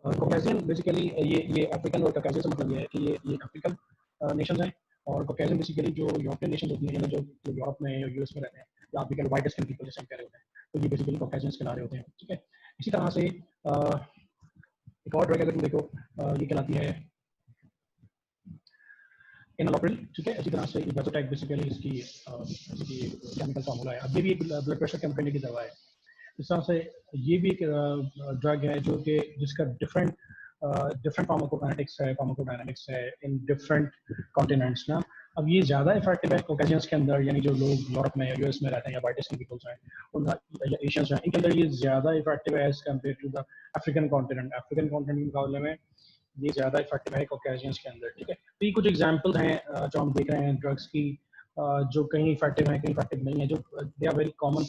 Caucasian basically ये African और Caucasian से मतलब ये है कि ये अफ्रीकन नेशंस हैं, और कॉकेशियन बेसिकली जो यूरोपियन नेशंस होती हैं, जो यूरोप में या यूएस में रहते हैं, या आप कह वाइट स्किन पीपल जैसे हम कह रहे होते हैं, तो ये बेसिकली कॉकेशियंस कहला रहे होते हैं। ठीक है, इसी तरह से एक और ड्रग अगर तुम देखो, ये कहलाती है एनालोप्रिल। ठीक है, इसी तरह से वेजोटैक बेसिकली इसकी केमिकल फार्मूला है। अब ये भी एक ब्लड प्रेशर कम करने की दवा है। इस तरह से ये भी एक ड्रग है जो कि जिसका डिफरेंट फार्माकोडायनेमिक्स है इन डिफरेंट कॉन्टिनेंट्स ना। अब ये ज़्यादा इफेक्टिव है कॉकेशियंस के अंदर, यानी जो लोग यूरोप में या यूएस में रहते हैं, या वाइट स्किन पीपल्स हैं या एशियंस हैं, इनके अंदर ये ज़्यादा इफेक्टिव है as compare to the African continent. African continent के मुकाबले में ये ज़्यादा इफेक्टिव है कॉकेशियंस के अंदर। ठीक है, तो ये कुछ एग्जाम्पल्स हैं जो हम देख रहे हैं ड्रग्स की, जो कहीं इफेक्टिव हैं, कहीं इफेक्टिव नहीं है, जो they are very common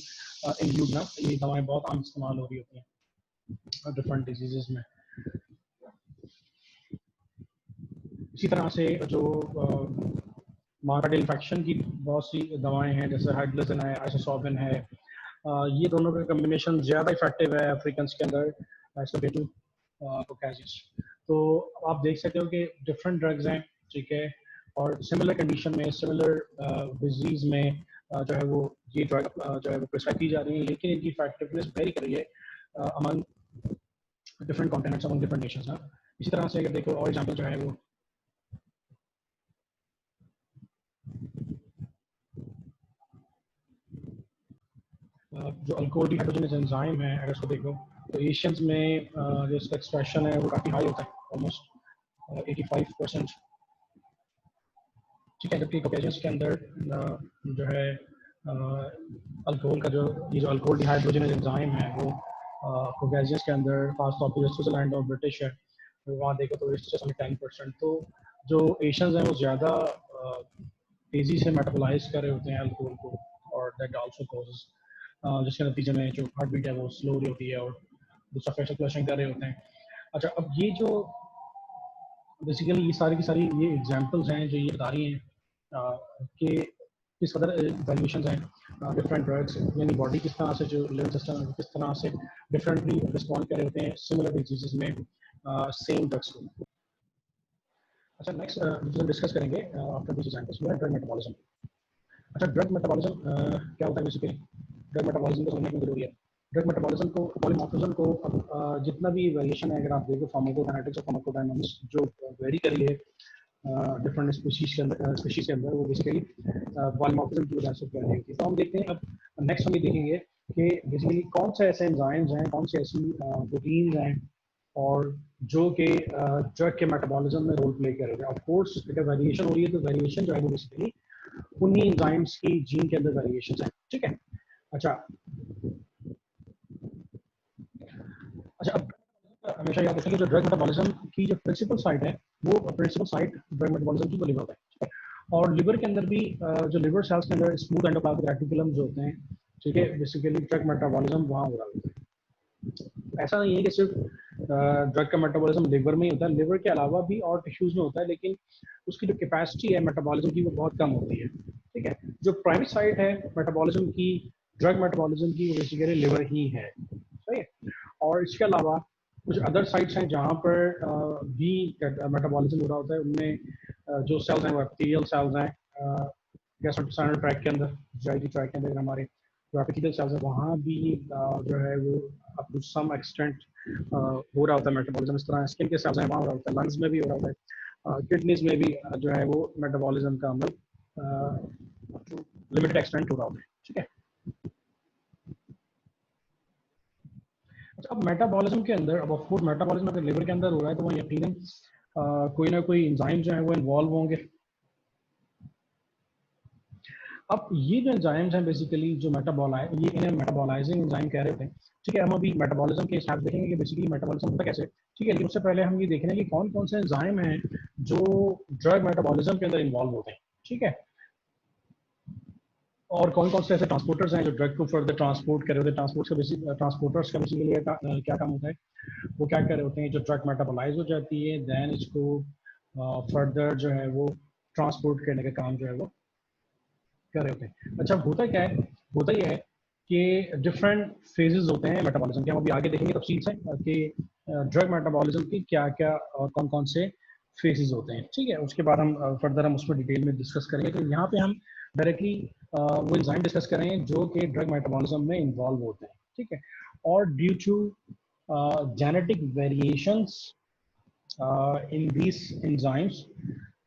in use ना। ये दवाएं बहुत आम इस्तेमाल हो रही होती हैं डिफरेंट डिजीजेस में। इसी तरह से जो माइग्रेन इन्फेक्शन की बहुत सी दवाएं हैं, जैसे हाइड्रोजन है, आइसोसॉर्बिन है, ये दोनों का कम्बिनेशन ज़्यादा इफेक्टिव है अफ्रीकन के अंदर एज कम्पेयर टू कॉकेशियंस। तो आप देख सकते हो कि डिफरेंट ड्रग्स हैं, ठीक है, और सिमिलर कंडीशन में, सिमिलर डिजीज में जो है वो ये ड्रग जो है वो प्रिस्क्राइब की जा रही है, लेकिन इनकी इफेक्टिवनेस वेरी कर रही है among different continents, among different Nations ना। इसी तरह से अगर देखो और एग्जांपल जो है वो जो अल्कोहल डिहाइड्रोजनेज एंजाइम है, अगर इसको देखो तो एशियंस में जो इसका एक्सप्रेशन है वो काफ़ी हाई होता है, ऑलमोस्ट 85%। ठीक है, जबकि कॉकेशियंस के अंदर जो है अल्कोहल का जो ये जो अल्कोहल डिहाइड्रोजनेज एंजाइम है वो कॉकेशियंस के अंदर खासतौर पर स्विट्जरलैंड और ब्रिटिश है, वहाँ देखो तो इससे 10%। तो जो एशियंस हैं वो ज़्यादा तेज़ी से मेटाबोलाइज कर रहे होते हैं अल्कोहल को, और दैट आल्सो कॉजेज जिसके नतीजे में जो हार्ट बीट है वो स्लो हो रही होती है, और दूसरा प्रेशर फ्लशिंग कर रहे होते हैं। अच्छा, अब ये जो बेसिकली ये सारी की सारी ये एग्जांपल्स हैं जो ये बता रही हैं कि किस कदर वैल्यूएशंस हैं डिफरेंट ड्रग्स, यानी बॉडी किस तरह से, जो लिवर सिस्टम किस तरह से डिफरेंटली रिस्पॉन्ड कर रहे होते हैं सिमिलर डिजीजेस में सेम ड्रग्स को। अच्छा, नेक्स्ट जो डिस्कस करेंगे आफ्टर दिस एग्जांपल्स वो है ड्रग मेटाबॉलिज्म। अच्छा, ड्रग मेटाबॉलिज्म क्या होता है बेसिकली? ड्रग मेटाबॉलिज्म को समझना क्यों जरूरी है? ड्रग मेटाबॉलिज्म को, पॉलीमॉर्फिज्म को, जितना भी वेरिएशन है, अगर आप देखो फार्माकोकाइनेटिक्स और फार्माकोडायनामिक्स जो वेरी कर रही है डिफरेंट स्पीशीज के अंदर, वो बेसिकली पॉलीमॉर्फिज्म की वजह से कर रही होती है। तो हम देखते हैं, अब नेक्स्ट हम ये देखेंगे कि बेसिकली कौन से ऐसे एंजाइम्स हैं, कौन सी ऐसी प्रोटीन्स हैं और जो कि ड्रग के मेटाबॉलिज्म में रोल प्ले कर रहे हैं। ऑफ कोर्स अगर वेरिएशन हो रही है तो वेरिएशन जो है वो बेसिकली उन्हीं एंजाइम्स की जीन के अंदर वेरिएशंस हैं। ठीक है, अच्छा अब हमेशा याद रखें कि जो ड्रग मेटाबॉलिज्म की जो प्रिंसिपल साइट है, वो प्रिंसिपल साइट ड्रग मेटाबॉलिज्म की वो लिवर है। ठीक है, और लिवर के अंदर भी जो लिवर सेल्स के अंदर स्मूथ एंडोप्लाज्मिक रेटिकुलम जो होते हैं, ठीक है, बेसिकली ड्रग मेटाबॉलिज्म वहाँ हो रहा होता है। ऐसा नहीं है कि सिर्फ ड्रग का मेटाबॉलिज्म लिवर में ही होता है, लिवर के अलावा भी और टिश्यूज में होता है, लेकिन उसकी जो कैपेसिटी है मेटाबॉलिज्म की वो बहुत कम होती है। ठीक है, जो प्राइमरी साइट है मेटाबॉलिज्म की, ड्रग मेटाबॉलिज्म की, वो बेसिकली लिवर ही है। सही है, और इसके अलावा कुछ अदर साइट्स हैं जहाँ पर भी मेटाबॉलिज्म हो रहा होता है। उनमें जो सेल्स हैं वो एपिथेलियल सेल्स हैं, गैस्ट्रोइंटेस्टाइनल ट्रैक्ट के अंदर, जीआईटी ट्रैक्ट के अंदर हमारे जो एपिथेलियल सेल्स हैं वहाँ भी जो है वो अप टू सम एक्सटेंट हो रहा होता है मेटाबॉलिज्म। इस तरह स्किन के सेल्स हैं वहाँ हो रहा होता है, लंग्स में भी हो रहा होता है, किडनीज में भी जो है वो मेटाबॉलिज्म का अमल लिमिटेड एक्सटेंट हो रहा होता है। ठीक है, अब मेटाबॉलिज्म के अंदर, अब ऑफ कोर्स मेटाबॉलिज्म अगर लिवर के अंदर हो रहा है तो वहाँ यकीनन कोई ना कोई एंजाइम जो है वो इन्वॉल्व होंगे। अब ये जो एंजाइम्स हैं बेसिकली जो ये इन्हें मेटाबॉलाइजिंग एंजाइम कह रहे होते हैं। ठीक है, हम अभी मेटाबॉलिज्म के हिसाब से देखेंगे कि बेसिकली मेटाबॉलिज्म होता कैसे। ठीक है, लेकिन उससे पहले हम ये देख रहे हैं कि कौन कौन से एंजाइम हैं जो ड्रग मेटाबॉलिज्म के अंदर इन्वॉल्व होते हैं। ठीक है, और कौन कौन से ऐसे ट्रांसपोर्टर्स हैं जो ड्रग को फर्दर ट्रांसपोर्ट कर रहे होते हैं। ट्रांसपोर्टर्स का बेसिकली क्या काम होता है, वो क्या कर रहे होते हैं, जो ड्रग मेटाबोलाइज हो जाती है देन इसको फर्दर जो है वो ट्रांसपोर्ट करने का काम जो है वो कर रहे होते हैं। अच्छा, होता क्या है, होता यह है कि डिफरेंट फेजेस होते हैं मेटाबॉलिज्म के, हम अभी आगे देखेंगे तफसील से कि ड्रग मेटाबॉलिज्म की क्या क्या और कौन कौन से फेजेस होते हैं, ठीक है। उसके बाद हम फर्दर हम उसमें डिटेल में डिस्कस करेंगे। तो यहाँ पे हम डायरेक्टली वो एंजाइम डिस्कस करेंगे जो कि ड्रग मेटाबॉलिज्म में इन्वॉल्व होते हैं, ठीक है। और due to genetic variations in these enzymes,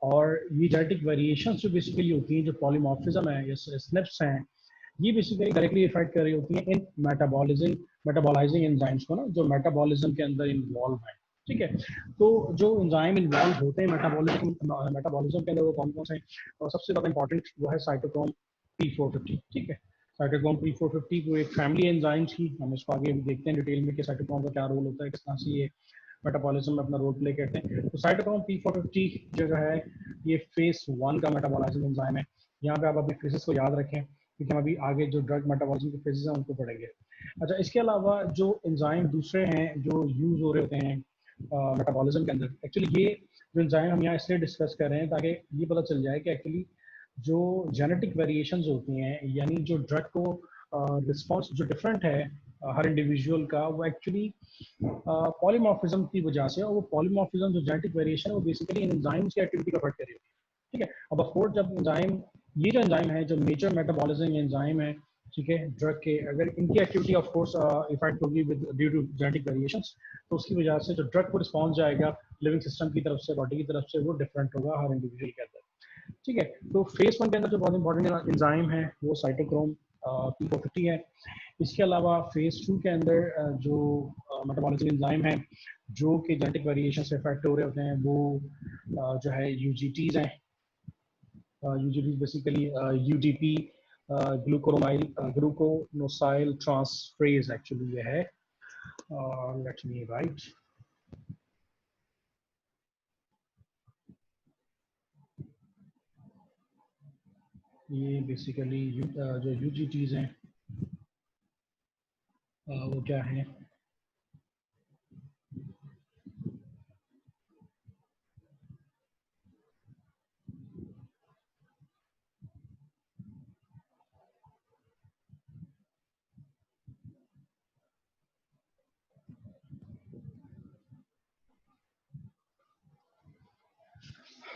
और ये जेनेटिक वेरिएशंस जो बेसिकली होती हैं, जो पॉलीमॉर्फिज्म है या स्निप्स हैं, ये बेसिकली डायरेक्टली इफेक्ट कर रही होती हैं इन मेटाबॉलाइजिंग एंजाइम्स को ना, जो मेटाबॉलिज्म के अंदर इन्वॉल्व है, ठीक है। तो जो एंजाइम इन्वॉल्व होते हैं मेटाबॉलिज्म के अंदर, वो कौन कौन से हैं? और सबसे ज़्यादा इंपॉर्टेंट वो है साइटोक्रोम P450, ठीक है। साइटोक्रोम P450 को एक फैमिली एंजाइम्स की, हम इसको आगे देखते हैं डिटेल में कि साइटोक्रोम का क्या रोल होता है, किस तरह से ये मेटाबॉलिज्म में अपना रोल प्ले करते हैं। तो साइटोक्रोम P450 जो है ये फेस 1 का मेटाबॉलाइजिंग एंजाइम है। यहाँ पे आप अपने फेसेस को याद रखें, क्योंकि हम अभी आगे जो ड्रग मेटाबॉलिज्म के फेजेस हैं उनको पढ़ेंगे। अच्छा, इसके अलावा जो एंजाइम दूसरे हैं जो यूज हो रहे होते हैं मेटाबॉलिज्म के अंदर, एक्चुअली ये जो एंजाइम हम यहाँ इसलिए डिस्कस कर रहे हैं ताकि ये पता चल जाए कि एक्चुअली जो जेनेटिक वेरिएशंस होती हैं, यानी जो ड्रग को रिस्पॉन्स जो डिफरेंट है हर इंडिविजुअल का, वो एक्चुअली पॉलीमॉर्फिज्म की वजह से, और वो पॉलीमॉर्फिज्म जो जेनेटिक वेरिएशन है वो बेसिकली इन एंजाइम्स की एक्टिविटी का अफेक्ट कर रही होती है, ठीक है। अब ऑफ कोर्स जब एंजाइम, ये जो एंजाइम है, जो मेजर मेटाबॉलिज्म एंजाइम है, ठीक है, ड्रग के, अगर इनकी एक्टिविटी ऑफ कोर्स इफेक्ट होगी with due to genetic variations, तो उसकी वजह से जो ड्रग को रिस्पॉन्स जाएगा लिविंग सिस्टम की तरफ से, बॉडी की तरफ से, वो डिफरेंट होगा हर इंडिविजुअल के अंदर, ठीक है। तो फेज 1 के अंदर जो बहुत इंपॉर्टेंट एंजाइम है वो साइटोक्रोम P450 है। इसके अलावा फेज 2 के अंदर जो मेटाबॉलिज्म एंजाइम है जो कि जेनेटिक वेरिएशन से इफेक्ट हो रहे होते हैं, वो जो है यूजीटीज हैं। यूजीटीज बेसिकली यूडीपी, ग्लूकोनोसाइल ट्रांसफरेज एक्चुअली ये है। लेट मी राइट, ये बेसिकली जो यूजीटीज हैं वो क्या है?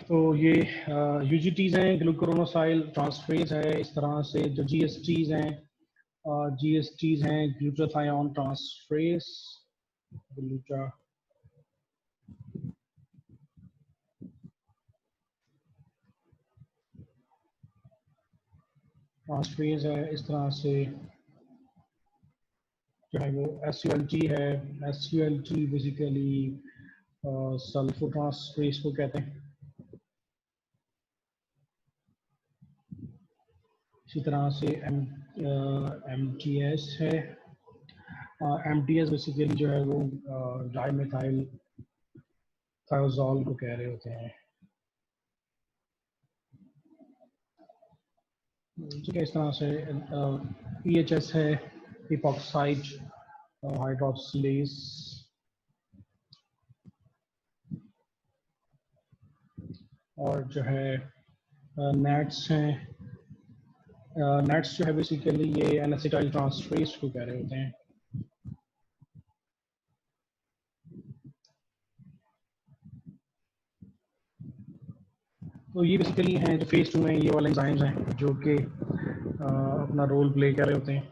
तो ये यूजीटीज हैं, ग्लूकोनोसाइल ट्रांसफरेज है। इस तरह से जो जीएसटीज हैं, जीएसटीज हैं ग्लूटाथायोन ट्रांसफरेज, ग्लूटा ट्रांसफरेज है। इस तरह से जो है वो एसयूएलटी है। एसयूएलटी बेसिकली सल्फो ट्रांसफरेज को कहते हैं। इसी तरह से एम टी एस है। एम टी एस बेसिकली जो है वो डाई मिथाइल थायोजोल को कह रहे होते हैं, ठीक है। इस तरह से पी एच एस है, इपॉक्साइड हाइड्रोक्सिलेज, और जो है नेट्स हैं। नेट्स जो है बेसिकली ये एनासिटाइल ट्रांसफरेज को कह रहे होते हैं। तो ये बेसिकली हैं जो फेज 2 में ये वाले एंजाइम्स हैं जो कि अपना रोल प्ले कर रहे होते हैं,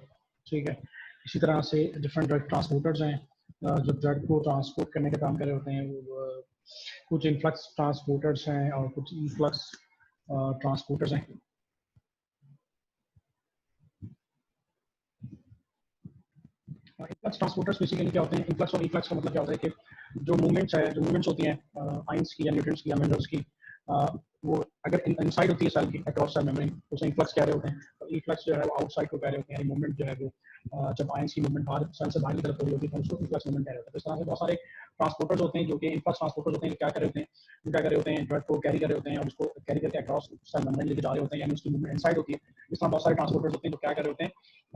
ठीक है। इसी तरह से डिफरेंट ड्रग ट्रांसपोर्टर्स हैं जो ड्रग को ट्रांसपोर्ट करने का काम कर रहे होते हैं। वो कुछ इनफ्लक्स ट्रांसपोर्टर्स हैं और कुछ इनफ्लक्स ट्रांसपोर्टर्स हैं। इनफ्लक्स ट्रांसपोर्टर्स बेसिकली क्या होते हैं? इनफ्लक्स और इनफ्लक्स का मतलब क्या होता है कि जो मूवमेंट्स होती हैं आइंस की या न्यूट्रिएंट्स की या मिनरल्स की, वो अगर इनसाइड होती है सेल की अक्रॉस सेल मेम्ब्रेन, तो उसे इनफ्लक्स कह रहे होते हैं। तो इनफ्लक्स जो है वो आउटसाइड को कह रहे होते हैं, मूवमेंट जो है वो जब आइंस की मूवमेंट बाहर सेल से बाहर की तरफ हो रही होती है तो उसको इनफ्लक्स मूवमेंट कह रहे होते हैं। तो इस तरह से बहुत सारे ट्रांसपोर्टर्स होते हैं जो कि इनफ्लक्स ट्रांसपोर्टर्स होते हैं, क्या कर रहे होते हैं, वो क्या कर रहे होते हैं, ड्रग को कैरी कर रहे होते हैं और उसको कैरी करके अक्रॉस सेल मेम्ब्रेन लेके जा रहे होते हैं, यानी उसकी मूवमेंट इनसाइड होती है। इस तरह बहुत सारे ट्रांसपोर्टर्स होते हैं जो क्या कर रहे होते हैं,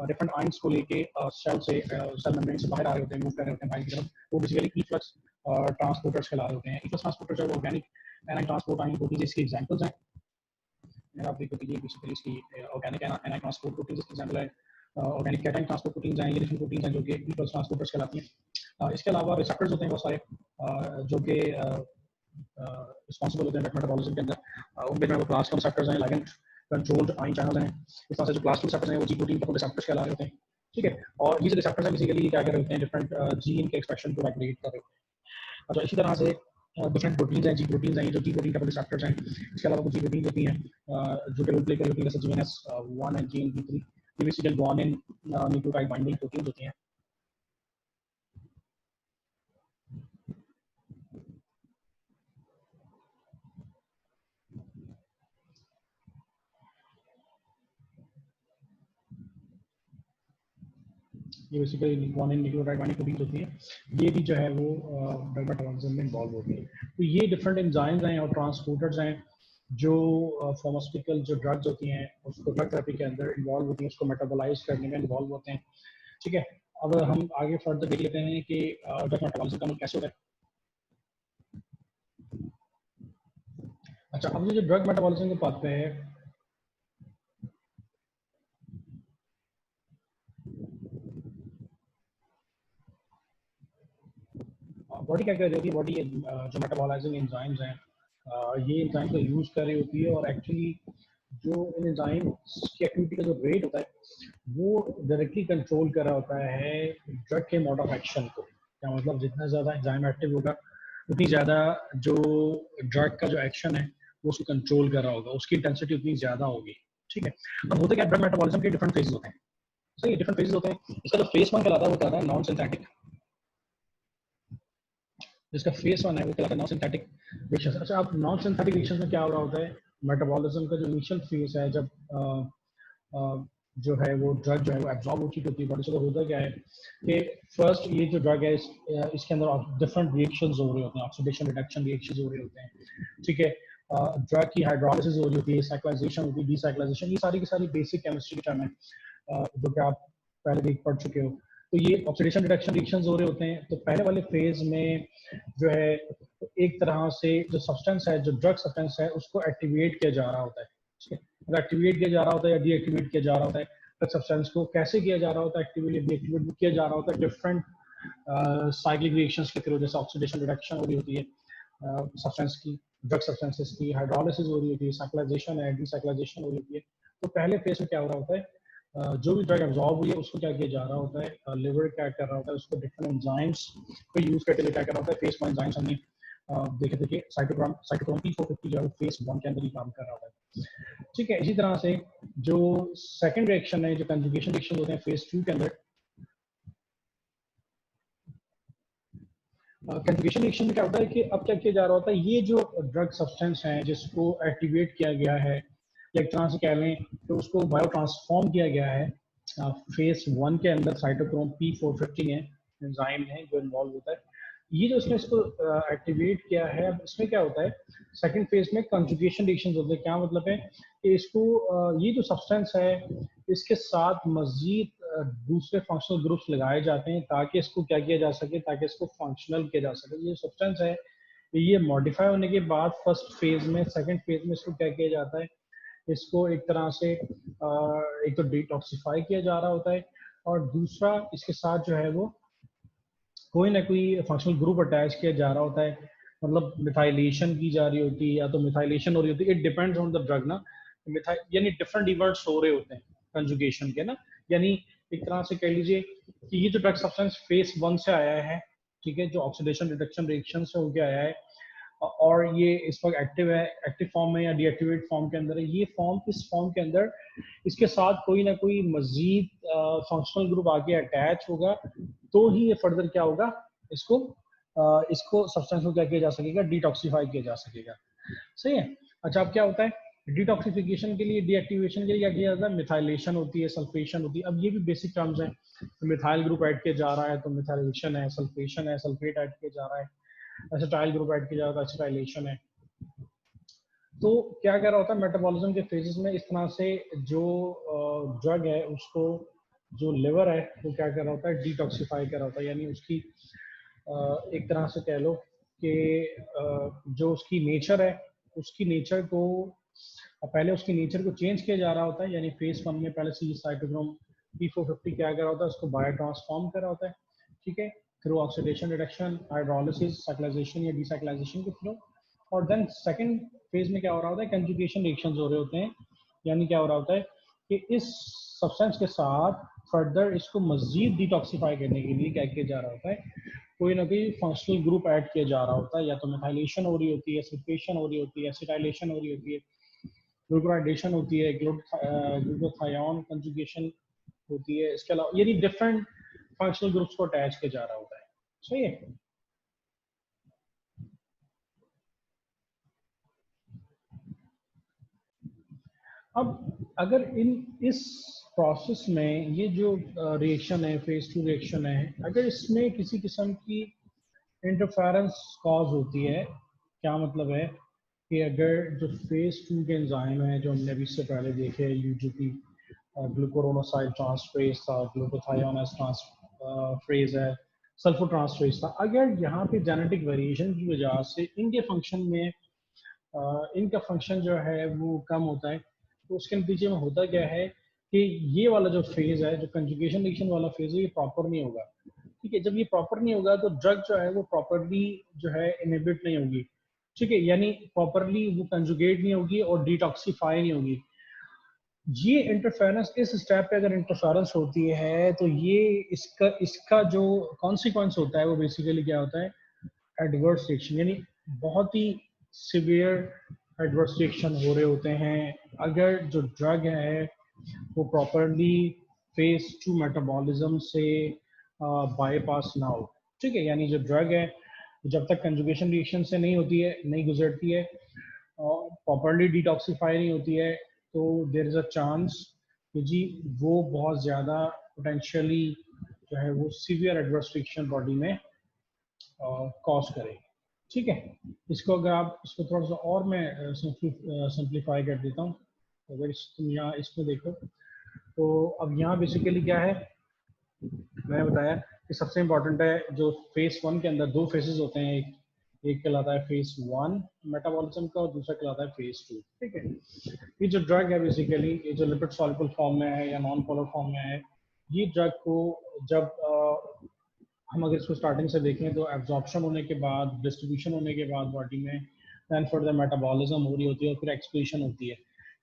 डिफरेंट आइंस को लेके सेल से सेल मेम्ब्रेन से बाहर आ रहे होते हैं, मूव कर रहे होते हैं बाहर की तरफ। वो बेसिकली इफ्लक्स ट्रांसपोर्टर्स कहला रहे होते हैं। इफ्लक्स ट्रांसपोर्टर जो ऑर्गेनिक एनाइन ट्रांसपोर्ट आइन प्रोटीन इसके एग्जांपल्स हैं। आप देखो कि ये बेसिकली इसकी ऑर्गेनिक एनाइन ट्रांसपोर्ट प्रोटीन इसकी एग्जांपल है। ऑर्गेनिक कैटाइन ट्रांसपोर्ट प्रोटीन्स हैं, ये डिफरेंट प्रोटीन्स हैं जो कि पीपल्स ट्रांसपोर्टर्स कहलाती हैं। इसके अलावा रिसेप्टर्स होते हैं बहुत सारे जो कि रिस्पॉन्सिबल होते हैं मेटाबॉलिज्म के अंदर। उनमें जो क्लास टू रिसेप्टर्स हैं, लिगैंड कंट्रोल्ड आयन चैनल्स हैं। इस तरह से जो क्लास टू रिसेप्टर्स हैं वो जी प्रोटीन को रिसेप्टर्स कहला रहे होते हैं, ठीक है। और ये जो रिसेप्टर्स हैं बेसिकली क्या कर रहे होते हैं, डिफरेंट जीन के एक्सप्रेशन को रेगुलेट कर रहे होते हैं। अच्छा, इसी तरह से डिफरेंट प्रोटीन्स हैं, जी प्रोटीन्स हैं, ये जो जी प्रोटीन का रिसेप्टर्स हैं। इसके अलावा कुछ जी प्रोटीन होती हैं जो कि रोल प्ले कर होती है, जैसे जीएनएस 1 एंड जीएनपी 3, ये basically guanine nucleotide binding proteins होती हैं। ये basically guanine nucleotide binding proteins होती हैं। ये भी जो है वो ड्रग मेटाबॉलिज्म में इन्वॉल्व होती है। तो ये डिफरेंट एंजाइम्स हैं और ट्रांसपोर्टर्स हैं जो फार्मास्यूटिकल जो ड्रग्स होती हैं उसको ड्रग थेरेपी के अंदर इन्वॉल्व होती हैं, उसको मेटाबोलाइज करने में इन्वॉल्व होते हैं, ठीक है। अब हम आगे फर्दर देख लेते हैं कि ड्रग मेटाबॉलिज्म का कैसे होता है। अच्छा, अब ये जो ड्रग मेटाबॉलिज्म की बात पे है, बॉडी क्या कर रही होती है, बॉडी जो मेटाबॉलाइजिंग एंजाइम्स हैं ये एंजाइम को यूज कर रही होती है, और एक्चुअली जो इन एंजाइम्स की एक्टिविटी का जो रेट होता है वो डायरेक्टली कंट्रोल कर रहा होता है ड्रग के मोड ऑफ एक्शन को। क्या मतलब, जितना ज़्यादा एंजाइम एक्टिव होगा उतनी ज़्यादा जो ड्रग का जो एक्शन है वो उसको कंट्रोल कर रहा होगा, उसकी इंटेंसिटी उतनी ज़्यादा होगी, ठीक है। अब होता क्या, ड्रग मेटाबॉलिज्म के डिफरेंट फेजेस होते हैं, सही, डिफरेंट फेजेस होते हैं। इसका जो फेज वन कहलाता है वो कहलाता है नॉन सिंथेटिक, जिसका फेस वन है वो कहलाता है नॉन सिंथेटिक रिएक्शन। अच्छा, अब नॉन सिंथेटिक रिएक्शन में क्या हो रहा होता है, मेटाबॉलिज्म का जो इनिशियल फेज है, जब जो है वो ड्रग जो है वो एब्जॉर्ब हो चुकी होती है बॉडी से, तो होता क्या है कि फर्स्ट ये जो ड्रग है इसके अंदर डिफरेंट रिएक्शंस हो रहे होते हैं, ऑक्सीडेशन रिडक्शन रिएक्शंस हो रहे होते हैं, ठीक है। ड्रग की हाइड्रोलिसिस हो रही होती है, साइक्लाइजेशन होती है, डीसाइक्लाइजेशन, ये सारी की सारी बेसिक केमिस्ट्री की टर्म है जो कि आप पहले देख पढ़ चुके हो। तो ये ऑक्सीडेशन रिडक्शन रिएक्शंस हो रहे होते हैं। तो पहले वाले फेज में जो है एक तरह से जो सब्सटेंस है, जो ड्रग सब्सटेंस है, उसको एक्टिवेट किया जा रहा होता है, ठीक है। एक्टिवेट किया जा रहा होता है या डीएक्टिवेट किया जा रहा होता है, ड्रग सब्सटेंस को कैसे किया जा रहा होता है, एक्टिवेट डीएक्टिवेट किया जा रहा होता है डिफरेंट साइक्लिक रिएक्शंस के थ्रू, जैसे ऑक्सीडेशन रिडक्शन हो रही होती है सब्सटेंस की, ड्रग सब्सटेंसेस की हाइड्रोलिसिस हो रही होती है, साइक्लाइजेशन है, डीसाइक्लाइजेशन हो रही होती है। तो पहले फेज में क्या हो रहा होता है, जो भी ड्रग एब्जॉर्ब हुई है उसको क्या किया जा रहा होता है, लिवर क्या कर रहा होता है, उसको डिफरेंट एंजाइम्स को यूज करके क्या कर रहा होता है, फेस वन एंजाइम्स हमने देखे थे कि साइटोक्रोम P450 जो है फेस वन के अंदर ही काम कर रहा होता है, ठीक है। इसी तरह से जो सेकंड रिएक्शन है, जो कंजुगेशन रिएक्शन होते हैं फेस टू के अंदर, कंजुगेशन रिएक्शन में क्या होता है कि अब क्या किया जा रहा होता है, ये जो ड्रग सब्सटेंस है जिसको एक्टिवेट किया गया है, या एक तरह से कह लें तो उसको बायो ट्रांसफॉर्म किया गया है फेस वन के अंदर, साइटोक्रोम P450 है एंजाइम है जो इन्वॉल्व होता है। ये जो इसने इसको एक्टिवेट किया है, अब इसमें क्या होता है, सेकंड फेज में कंजुगेशन रिएक्शंस होते हैं। क्या मतलब है कि इसको ये जो सब्सटेंस है इसके साथ मजीद दूसरे फंक्शनल ग्रुप्स लगाए जाते हैं ताकि इसको क्या किया जा सके, ताकि इसको फंक्शनल किया जा सके। ये सब्सटेंस है, ये मॉडिफाई होने के बाद फर्स्ट फेज में, सेकंड फेज में इसको क्या किया जाता है, इसको एक तरह से एक तो डिटॉक्सिफाई किया जा रहा होता है, और दूसरा इसके साथ जो है वो कोई ना कोई फंक्शनल ग्रुप अटैच किया जा रहा होता है, मतलब मिथाइलेशन की जा रही होती है या तो मिथाइलेशन हो रही होती है, it depends on the drug ना। मिथाइल यानी डिफरेंट इवेंट्स हो रहे होते हैं कंजुगेशन के ना, यानी एक तरह से कह लीजिए कि ये जो ड्रग सब्सटेंस फेस वन से आया है, ठीक है, जो ऑक्सीडेशन रिडक्शन रिएक्शन से होकर आया है, और ये इस वक्त एक्टिव है, एक्टिव फॉर्म में या डीएक्टिवेट फॉर्म के अंदर है, ये फॉर्म इस फॉर्म के अंदर इसके साथ कोई ना कोई मजीद फंक्शनल ग्रुप आके अटैच होगा, तो ही ये फर्दर क्या होगा, इसको इसको सब्सटेंस को क्या किया जा सकेगा, डिटॉक्सिफाई किया जा सकेगा, सही है। अच्छा, अब क्या होता है, डिटॉक्सिफिकेशन के लिए, डीएक्टिवेशन के लिए क्या किया जाता है, मिथाइलेशन होती है, सल्फेशन होती है। अब ये भी बेसिक टर्म्स हैं, तो मिथाइल ग्रुप ऐड किया जा रहा है तो मिथाइलेशन है, सल्फेशन है, सल्फेट ऐड किया जा रहा है, एसिटाइल ग्रुप ऐड किया जा रहा है, एसिटाइलेशन है। तो क्या कह रहा होता है मेटाबॉलिज्म के फेजेस में, इस तरह से जो ड्रग है उसको जो लिवर है वो क्या कर रहा होता है, डिटॉक्सिफाई कर रहा होता है, यानी उसकी एक तरह से कह लो कि जो उसकी नेचर है, उसकी नेचर को पहले उसकी नेचर को चेंज किया जा रहा होता है, यानी फेस वन में पहले से साइटोक्रोम P450 क्या कर रहा होता है, उसको बायो ट्रांसफॉर्म कर रहा होता है, ठीक है, through oxidation reduction, hydrolysis, cyclisation या डिसाइक्लाइजेशन के थ्रू। और देन सेकंड फेज में क्या हो रहा होता है, कंजुगेशन रिएक्शंस हो रहे होते हैं, यानी क्या हो रहा होता है कि इस सब्सटेंस के साथ फर्दर इसको मजीद डिटॉक्सिफाई करने के लिए क्या किया जा रहा होता है, कोई ना कोई फंक्शनल ग्रुप ऐड किया जा रहा होता है, या तो मिथाइलेशन हो रही होती है, सल्फेशन हो रही होती है, एसिटाइलेशन हो रही होती है, ग्लूकोराइडेशन होती है, ग्लूकोथायोन कंजुगेशन होती है, इसके अलावा यानी डिफरेंट फंक्शनल ग्रुप्स को अटैच किया जा रहा होता है। सही है। अब अगर इस प्रोसेस में ये जो रिएक्शन है, फेज 2 रिएक्शन है, अगर इसमें किसी किस्म की इंटरफेरेंस कॉज होती है, क्या मतलब है कि अगर जो फेज 2 के एंजाइम है जो हमने अभी इससे पहले देखे, यूजीपी ग्लूकोरोनोसाइड ट्रांसफरेज था, ग्लूकोथायोनेस ट्रांसफरेज है, सल्फो ट्रांसफरेज था, अगर यहाँ पे जेनेटिक वेरिएशन की वजह से इनके फंक्शन में इनका फंक्शन जो है वो कम होता है, तो उसके नतीजे में होता क्या है कि ये वाला जो फेज है, जो कंजुगेशन रिएक्शन वाला फेज है, ये प्रॉपर नहीं होगा। ठीक है, जब ये प्रॉपर नहीं होगा तो ड्रग जो है वो प्रॉपरली जो है इनहिबिट नहीं होगी, ठीक है, यानी प्रॉपरली वो कंजुगेट नहीं होगी और डिटॉक्सिफाई नहीं होगी। ये इंटरफेरेंस इस स्टेप पे अगर इंटरफेरेंस होती है तो ये इसका इसका जो कॉन्सिक्वेंस होता है वो बेसिकली क्या होता है, एडवर्स रिएक्शन, यानी बहुत ही सिवियर एडवर्स रिएक्शन हो रहे होते हैं अगर जो ड्रग है वो प्रॉपरली फेज 2 मेटाबॉलिज्म से बाईपास ना हो। ठीक है, यानी जो ड्रग है जब तक कंजुगेशन रिएक्शन से नहीं होती है, नहीं गुजरती है, प्रॉपरली डिटॉक्सिफाई नहीं होती है, तो देर इज अ चांस कि जी वो बहुत ज़्यादा पोटेंशियली जो है वो सीवियर एडवर्स रिएक्शन बॉडी में कॉज करे। ठीक है, इसको अगर आप इसको थोड़ा सा और मैं सिंप्लीफाई कर देता हूँ, अगर तुम यहाँ इसमें देखो तो अब यहाँ बेसिकली क्या है, मैंने बताया कि सबसे इम्पोर्टेंट है जो फेज 1 के अंदर दो फेजेस होते हैं, एक कहलाता है फेज 1 मेटाबॉलिज्म का और दूसरा कहलाता है फेज 2। ठीक है, ये जो ड्रग है बेसिकली, ये जो लिपिड सॉल्युबल फॉर्म में है या नॉन पोलर फॉर्म में है, ये ड्रग को जब हम अगर इसको स्टार्टिंग से देखें तो एब्जॉर्प्शन होने के बाद, डिस्ट्रीब्यूशन होने के बाद बॉडी में, दैन फर्दर मेटाबॉलिज्म हो रही होती है और फिर एक्सक्रीशन होती है।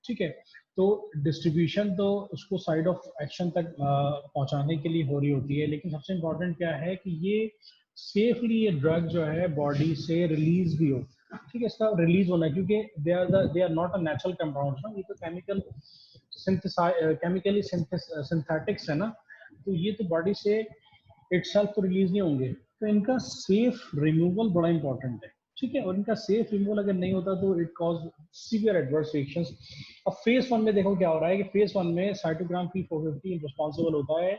ठीक है, तो डिस्ट्रीब्यूशन तो उसको साइड ऑफ एक्शन तक पहुंचाने के लिए हो रही होती है, लेकिन सबसे इम्पोर्टेंट क्या है कि ये सेफली ये ड्रग जो है बॉडी से रिलीज भी हो। ठीक है, इसका रिलीज होना है क्योंकि they are not a natural compound ना, ये तो केमिकली सिंथेटिक्स है ना, तो ये तो बॉडी से इटसेल्फ तो रिलीज नहीं होंगे, तो इनका सेफ रिमूवल बड़ा इंपॉर्टेंट है। ठीक है, और इनका सेफ रिमूवल अगर नहीं होता तो it cause severe adverse reactions. अब फेज 1 में देखो क्या हो रहा है कि फेज 1 में साइटोक्रोम P450 रिस्पॉन्सिबल होता है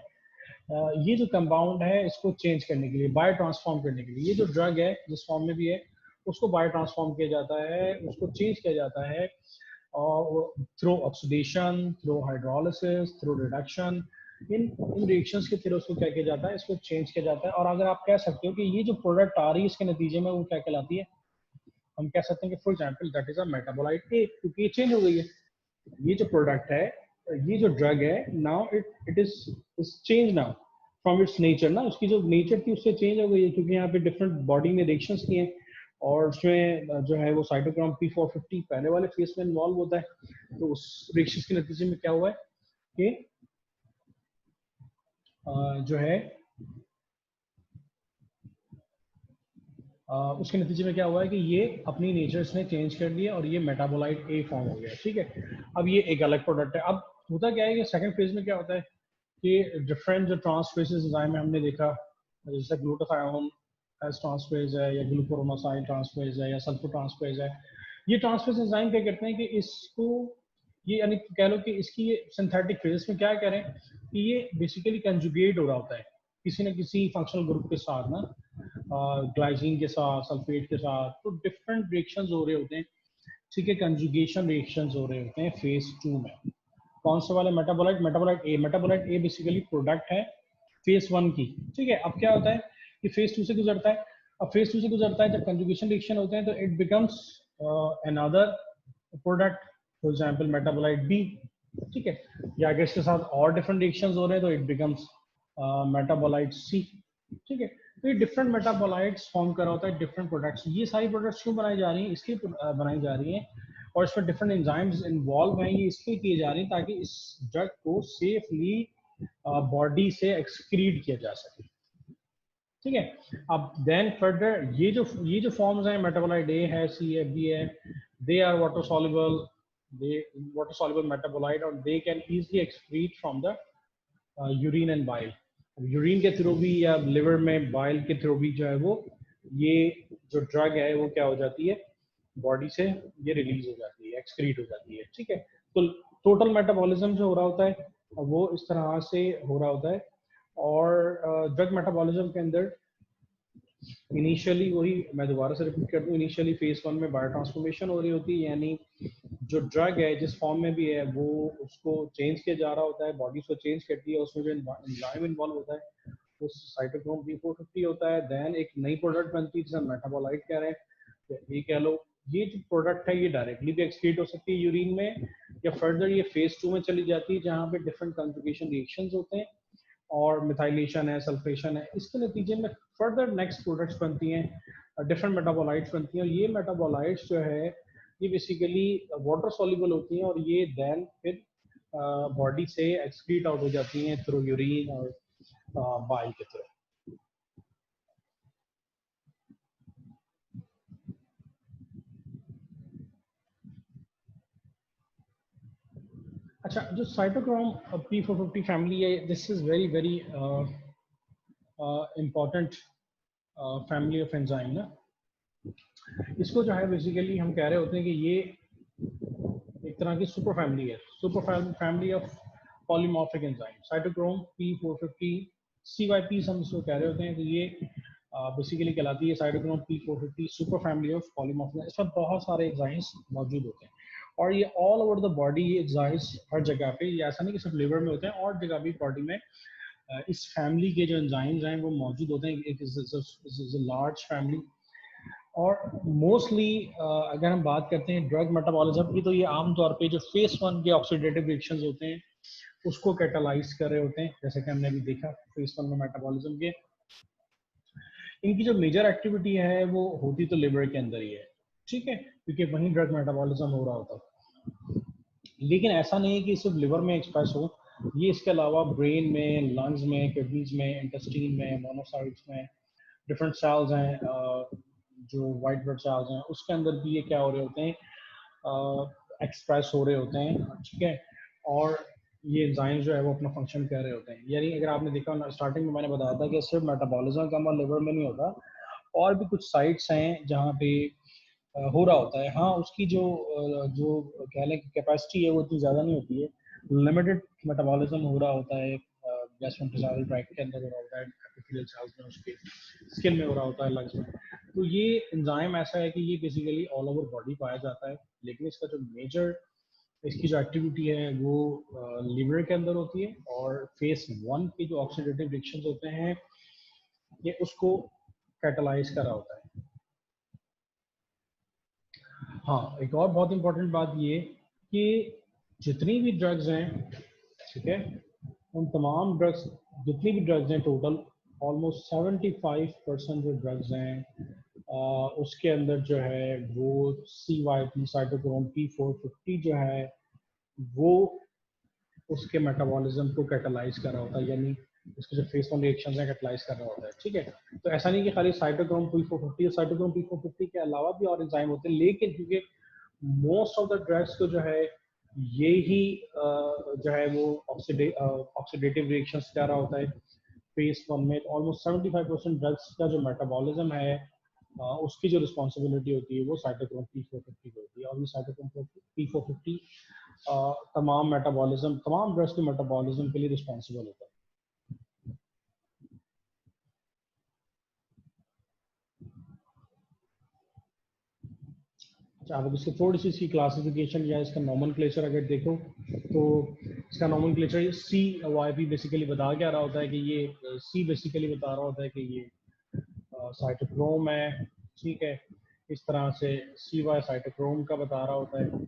ये जो कंपाउंड है इसको चेंज करने के लिए, बायो ट्रांसफॉर्म करने के लिए। ये जो ड्रग है जिस फॉर्म में भी है उसको बायो ट्रांसफॉर्म किया जाता है, उसको चेंज किया जाता है और through oxidation, through hydrolysis, through reduction, in in reactions के थ्रू उसको क्या किया जाता है, इसको चेंज किया जाता है। और अगर आप कह सकते हो कि ये जो प्रोडक्ट आ रही है इसके नतीजे में वो क्या कहलाती है, हम कह सकते हैं कि for example that is a metabolite A, क्योंकि ये चेंज हो गई है। ये जो प्रोडक्ट है, ये जो ड्रग है, now it is change now from its nature ना, उसकी जो नेचर थी उससे चेंज हो गई है, क्योंकि यहाँ पे डिफरेंट बॉडी में रिएक्शंस किए हैं और उसमें जो है वो साइटोक्रोम P450 पहले वाले फेज में इन्वॉल्व होता है। तो उस रिएक्शन के नतीजे में क्या हुआ है कि जो है उसके नतीजे में क्या हुआ है कि ये अपनी नेचर ने चेंज कर दिया और ये मेटाबोलाइट ए फॉर्म हो गया। ठीक है, अब ये एक अलग प्रोडक्ट है। अब होता क्या है कि सेकंड फेज में क्या होता है कि डिफरेंट जो ट्रांसफेसेस एंजाइम में हमने देखा, जैसे ग्लूटाथायोन ट्रांसफेज है या ग्लूकोरोनोसाइड ट्रांसफेज है या सल्फो ट्रांसफेज है, ये ट्रांसफेज एंजाइम क्या करते हैं कि इसको ये यानी कह लो कि इसकी ये सिंथेटिक फेज में क्या करें कि ये बेसिकली कंजुगेट हो रहा होता है किसी न किसी फंक्शनल ग्रुप के साथ ना, ग्लाइसिन के साथ, सल्फेट के साथ, तो डिफरेंट रिएक्शंस हो रहे होते हैं। ठीक है, कंजुगेशन रिएक्शंस हो रहे होते हैं फेज 2 में। कौन से वाले, मेटाबोलाइट ए बेसिकली प्रोडक्ट है फेज 1 की। ठीक है, अब क्या होता है कि फेज 2 से गुजरता है। अब फेज 2 से गुजरता है जब कंजुगेशन रिएक्शन होते हैं तो it becomes another product, for example metabolite B. ठीक है, या अगर इसके साथ और डिफरेंट रिएक्शंस हो रहे हैं तो इट बिकम्स मेटाबोलाइट सी। ठीक है, तो ये डिफरेंट मेटाबोलाइट्स फॉर्म करा होता है डिफरेंट प्रोडक्ट्स। ये सारी प्रोडक्ट्स क्यों बनाई जा रही हैं, इसलिए बनाई जा रही हैं और इसमें डिफरेंट एंजाइम्स इन्वॉल्व हैं, ये इसलिए किए जा रही हैं ताकि इस ड्रग को सेफली बॉडी से एक्सक्रीट किया जा सके। ठीक है, अब देन फर्दर ये जो फॉर्म्स हैं, मेटाबोलाइट ए है, सी है, बी है, they are water soluble, they water soluble metabolite और they can easily excrete from the urine and bile. Urine के थ्रू भी या लिवर में बाइल के थ्रू भी जो है वो ये जो ड्रग है वो क्या हो जाती है, बॉडी से ये रिलीज हो जाती है, एक्सक्रीट हो जाती है। ठीक है, तो टोटल मेटाबॉलिज्म जो हो रहा होता है वो इस तरह से हो रहा होता है। और ड्रग मेटाबॉलिज्म के अंदर इनिशियली, वही मैं दोबारा से रिपीट कर दूं, इनिशियली फेज 1 में बायो ट्रांसफॉर्मेशन हो रही होती है, यानी जो ड्रग है जिस फॉर्म में भी है वो उसको चेंज किया जा रहा होता है, बॉडी उसको चेंज करती है, उसमें जो एंजाइम इन्वॉल्व होता है वो साइटोक्रोम P450 होता है। देन एक नई प्रोडक्ट बनती है जिसे मेटाबोलाइट कह रहे हैं, ये कह लो। ये जो प्रोडक्ट है ये डायरेक्टली भी एक्सक्रीट हो सकती है यूरिन में, या फर्दर ये फेज 2 में चली जाती है जहाँ पे डिफरेंट कंजुगेशन रिएक्शंस होते हैं और मिथाइलेशन है, सल्फेशन है, इसके नतीजे में फर्दर नेक्स्ट प्रोडक्ट्स बनती हैं, डिफरेंट मेटाबोलाइट्स बनती हैं। और ये मेटाबोलाइट्स जो है ये बेसिकली वाटर सॉल्युबल होती हैं और ये देन फिर बॉडी से एक्सक्रीट आउट हो जाती हैं थ्रू यूरिन और बाइल के थ्रू। अच्छा, जो साइटोक्रोम P450 फैमिली है, this is very very important family of enzyme ना। इसको जो है बेसिकली हम कह रहे होते हैं कि ये एक तरह की सुपर फैमिली है, super family of polymorphic enzyme. Cytochrome P450 CYP हम इसको कह रहे होते हैं, तो ये बेसिकली कहलाती है cytochrome P450 super family of polymorphic. इसमें बहुत सारे एंजाइम्स मौजूद होते हैं और ये ऑल ओवर द बॉडी, ये एंजाइम्स हर जगह पे, ये ऐसा नहीं कि सिर्फ लिवर में होते हैं, और जगह भी बॉडी में इस फैमिली के जो एंजाइम्स हैं वो मौजूद होते हैं। एक इज अ लार्ज फैमिली। और मोस्टली अगर हम बात करते हैं ड्रग मेटाबॉलिज्म की, तो ये आमतौर पे जो फेज 1 के ऑक्सीडेटिव रिएक्शंस होते हैं उसको कैटालाइज कर रहे होते हैं, जैसे कि हमने अभी देखा फेज 1 में मेटाबॉलिज्म के। इनकी जो मेजर एक्टिविटी है वो होती तो लिवर के अंदर ही है, ठीक है, क्योंकि वहीं ड्रग मेटाबॉलिज्म हो रहा होता है। लेकिन ऐसा नहीं है कि सिर्फ लिवर में एक्सप्रेस हो, ये इसके अलावा ब्रेन में, लंग्स में, किडनीज में, इंटेस्टाइन में, मोनोसाइट्स में, डिफरेंट सेल्स हैं, जो वाइट ब्लड सेल्स हैं उसके अंदर भी ये क्या हो रहे होते हैं, एक्सप्रेस हो रहे होते हैं। ठीक है, और ये एंजाइम्स जो है वो अपना फंक्शन कर रहे होते हैं। यानी अगर आपने देखा स्टार्टिंग में मैंने बताया था कि सिर्फ मेटाबॉलिज्म का हमारा लिवर में नहीं होता, और भी कुछ साइट्स हैं जहाँ पे हो रहा होता है। हाँ, उसकी जो कह लें कैपेसिटी है वो इतनी ज़्यादा नहीं होती है, लिमिटेड मेटाबॉलिज्म हो रहा होता है, गैस्ट्रोइंटेस्टाइनल ट्रैक्ट के अंदर हो रहा होता है, एपिथेलियल सेल्स में, उसके स्किन में हो रहा होता है, लंग्स में। तो ये एंजाइम ऐसा है कि ये बेसिकली ऑल ओवर बॉडी पाया जाता है, लेकिन इसका जो मेजर, इसकी जो एक्टिविटी है वो लिवर के अंदर होती है, और फेज 1 के जो ऑक्सीडेटिव रिएक्शंस होते हैं ये उसको कैटालाइज कर रहा होता है। हाँ, एक और बहुत इंपॉर्टेंट बात ये कि जितनी भी ड्रग्स हैं, ठीक है, उन तमाम ड्रग्स, जितनी भी ड्रग्स हैं टोटल ऑलमोस्ट 75% जो ड्रग्स हैं उसके अंदर जो है वो CYP साइटोक्रोम P450 जो है वो उसके मेटाबॉलिज्म को कैटालाइज कर रहा होता है, यानी उसके जो फेस 1 रिएक्शंस हैं कैटालाइज कर रहा होता है। ठीक है, तो ऐसा नहीं कि खाली साइटोक्रोम P450, साइटोक्रोम P450 के अलावा भी और एंजाइम होते हैं, लेकिन क्योंकि मोस्ट ऑफ द ड्रग्स को जो है ये ही जो है वो ऑक्सीडेटिव रिएक्शंस कर रहा होता है फेज 1 में, ऑलमोस्ट 75% ड्रग्स का जो मेटाबॉलिज्म है उसकी जो रिस्पॉन्सिबिलिटी होती है वो साइटोक्रोम P450 को होती है। और ये साइटोक्रोम P450 तमाम मेटाबॉलिज्म, तमाम ड्रग्स के मेटाबॉलिज्म के लिए रिस्पॉन्सिबल होता है। अच्छा, आप इसकी थोड़ी सी इसकी क्लासिफिकेशन या इसका नॉमेनक्लेचर अगर देखो तो इसका नॉमेनक्लेचर CYP बेसिकली बता क्या रहा होता है कि ये C बेसिकली बता रहा होता है कि ये साइटोक्रोम है, ठीक है, इस तरह से CY साइटोक्रोम का बता रहा होता है,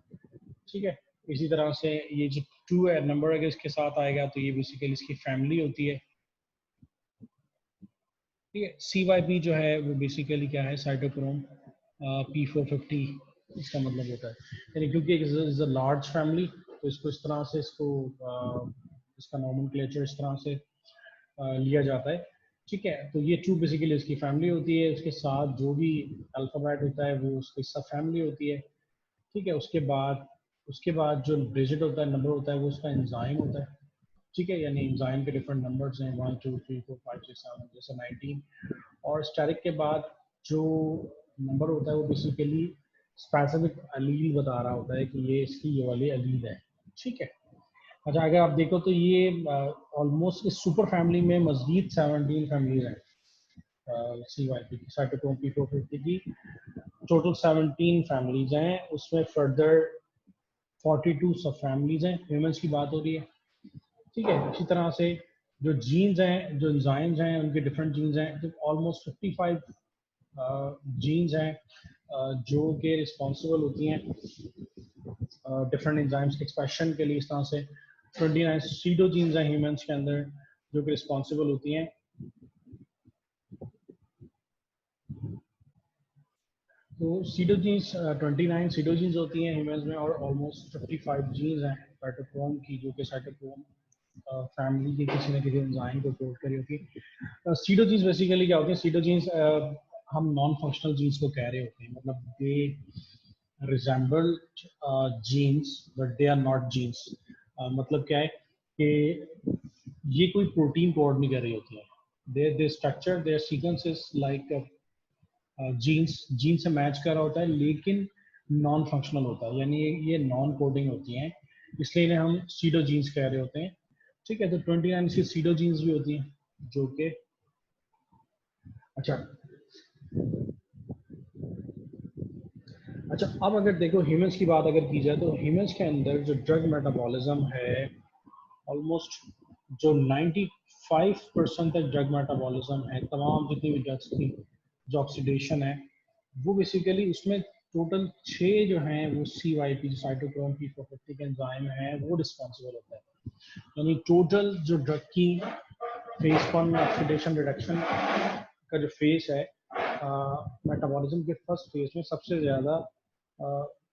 ठीक है। इसी तरह से ये जो 2 है नंबर अगर इसके साथ आएगा तो ये बेसिकली इसकी फैमिली होती है। ठीक है, CYP जो है वो बेसिकली क्या है, साइटोक्रोम P450 इसका मतलब होता है, यानी क्योंकि इज अ लार्ज फैमिली तो इसको इस तरह से इसका नॉमेनक्लेचर इस तरह से लिया जाता है। ठीक है, तो ये 2 बेसिकली इसकी फैमिली होती है, उसके साथ जो भी अल्फ़ाबेट होता है वो उसकी सब फैमिली होती है। ठीक है, उसके बाद जो डिजिट होता है, नंबर होता है, वो उसका एंजाइम होता है। ठीक है, यानी एंजाइम के डिफरेंट नंबर्स हैं 1 2 3 4 5 6 7 जैसे 19। और स्टेरिक के बाद जो नंबर होता है वो बेसिकली स्पेसिफिक अलील बता रहा होता है कि ये इसकी ये वाली अलील है। ठीक है, अच्छा अगर आप देखो तो ये ऑलमोस्ट इस सुपर फैमिली में मजीद 17 फैमिलीज हैं। CYP की साइटोक्रोम P450 की टोटल 17 फैमिलीज हैं, उसमें फर्दर 42 सब फैमिलीज हैं। ह्यूमंस की बात हो रही है। ठीक है, इसी तरह से जो जीन्स हैं, जो एंजाइम्स हैं, उनके डिफरेंट जीन्स हैं, तो ऑलमोस्ट 55 जीन्स हैं जो कि रिस्पॉन्सिबल होती हैं डिफरेंट एंजाइम्स के एक्सप्रेशन के लिए। इस तरह से 29 सीडो जीन्स हैं ह्यूमंस के अंदर जो कि रिस्पॉन्सिबल होती हैं। तो सीडो जीन्स 29 सीडो जीन्स होती हैं ह्यूमंस में, और ऑलमोस्ट 55 जीन्स हैं साइटोक्रोम की जो कि साइटोक्रोम फैमिली के किसी न किसी एंजाइम को कोड करी होती है। सीडो जीन्स बेसिकली क्या होते हैं, सीडो जीन्स हम नॉन फंक्शनल जीन्स को कह रहे होते हैं, मतलब they resemble genes but they are not genes. मतलब क्या है कि ये कोई प्रोटीन कोड नहीं कर रही होती है, they structure their sequence is like gene से मैच कर रहा होता है, लेकिन नॉन फंक्शनल होता है, यानी ये नॉन कोडिंग होती हैं, इसलिए इन्हें हम सीडो जीन्स कह रहे होते हैं। ठीक है, तो 29 की सीडो जीन्स भी होती हैं जो कि अच्छा अच्छा अब अगर देखो ह्यूमंस की बात अगर की जाए तो ह्यूमंस के अंदर जो ड्रग मेटाबॉलिज्म है ऑलमोस्ट जो 95% तक ड्रग मेटाबॉलिज्म है, तमाम जितनी भी ड्रग्स की जो ऑक्सीडेशन है वो बेसिकली उसमें टोटल 6 जो हैं वो CYP जो साइटोक्रोम P450 के एंजाइम है वो रिस्पॉन्सिबल होता है। यानी टोटल जो ड्रग की फेज 1 में ऑक्सीडेशन रिडक्शन का जो फेज है मेटाबॉलिज्म के फर्स्ट फेज में सबसे ज़्यादा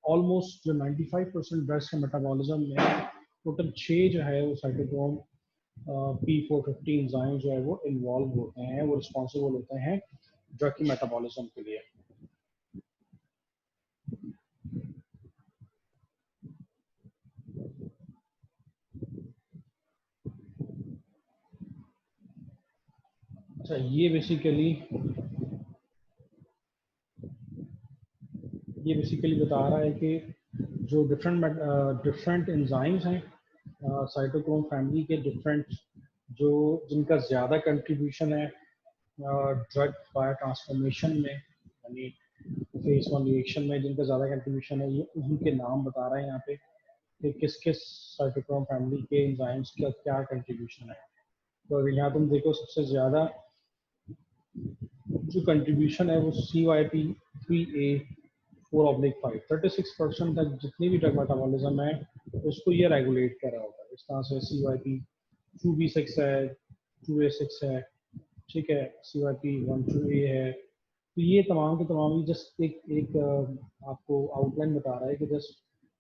ऑलमोस्ट जो 95% ड्रग्स के मेटाबॉलिज्म में टोटल 6 जो है वो साइटोक्रोम P450 एंजाइम जो है वो इन्वॉल्व होते हैं, वो रिस्पॉन्सिबल होते हैं ड्रग की मेटाबॉलिज्म के लिए। अच्छा ये बेसिकली बता रहा है कि जो डिफरेंट एंजाइम्स हैं साइटोक्रोम फैमिली के डिफरेंट जो जिनका ज़्यादा कंट्रीब्यूशन है ड्रग बायो ट्रांसफॉर्मेशन में, यानी फेज 1 रिएक्शन में जिनका ज़्यादा कंट्रीब्यूशन है, ये उनके नाम बता रहा है यहाँ पे कि किस किस साइटोक्रोम फैमिली के एंजाइम्स का क्या कंट्रीब्यूशन है। तो अगर यहाँ तुम देखो सबसे ज़्यादा जो कंट्रीब्यूशन है वो CYP3A4/5 36% तक जितनी भी ड्रग मेटाबॉलिज्म है उसको ये रेगुलेट कर रहा होता है। इस तरह से CYP2B6 है, 2A6 है, ठीक है, CYP12A है। तो ये तमाम के तमाम ही जस्ट एक आपको आउटलाइन बता रहा है कि जस्ट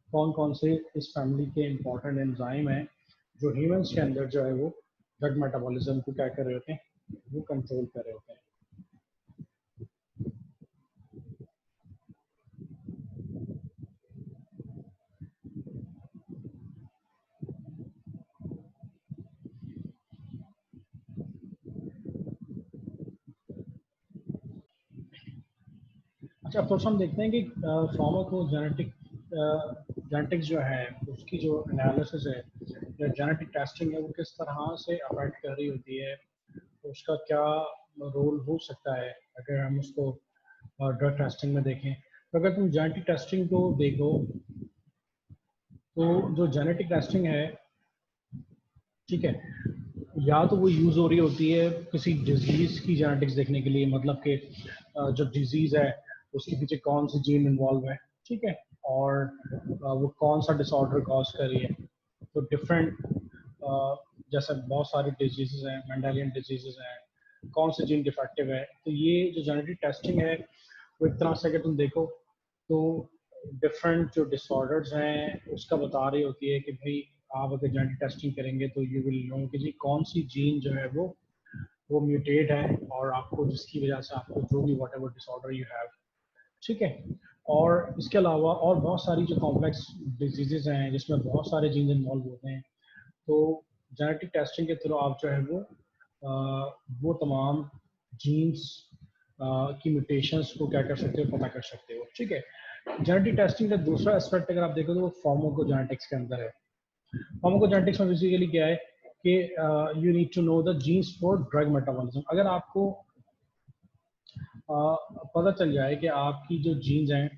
कौन कौन से इस फैमिली के इंपॉर्टेंट एंजाइम हैं जो ह्यूमंस के अंदर जो है वो ड्रग मेटाबॉलिज्म को क्या कर रहे होते हैं, वो कंट्रोल कर रहे होते हैं। अच्छा, फर्स्ट हम देखते हैं कि जेनेटिक्स जो है उसकी जो एनालिसिस है या जेनेटिक टेस्टिंग है वो किस तरह से अफेक्ट कर रही होती है, तो उसका क्या रोल हो सकता है अगर हम उसको ड्रग टेस्टिंग में देखें। तो अगर तुम जेनेटिक टेस्टिंग को देखो तो जो जेनेटिक टेस्टिंग है, ठीक है, या तो वो यूज़ हो रही होती है किसी डिजीज़ की जेनेटिक्स देखने के लिए, मतलब कि जो डिजीज़ है उसके पीछे कौन सी जीन इन्वॉल्व है, ठीक है, और वो कौन सा डिसऑर्डर कॉज कर रही है। तो डिफरेंट जैसे बहुत सारी डिजीज़ हैं, मेंडेलियन डिजीज़ हैं, कौन से जीन डिफेक्टिव है। तो ये जो जेनेटिक टेस्टिंग है वो एक तरह से अगर तुम देखो तो डिफरेंट जो डिसऑर्डर्स हैं उसका बता रही होती है कि भाई आप अगर जेनेटिक टेस्टिंग करेंगे तो यू विल नो कि जी कौन सी जीन जो है वो म्यूटेट है और आपको जिसकी वजह से आपको जो भी what ever disorder you have, ठीक है। और इसके अलावा और बहुत सारी जो कॉम्प्लेक्स डिजीजेज हैं जिसमें बहुत सारे जीन इन्वॉल्व होते हैं, तो जेनेटिक टेस्टिंग के थ्रू आप जो है वो तमाम जीन्स की म्यूटेशंस को क्या कर सकते हो, पता कर सकते हो, ठीक है। जेनेटिक टेस्टिंग का दूसरा एस्पेक्ट अगर आप देखो तो वो फार्माकोजेनेटिक्स के अंदर है। फार्माकोजेनेटिक्स में बेसिकली क्या है कि you need to know the genes for drug metabolism. अगर आपको पता चल जाए कि आपकी जो जीन्स हैं,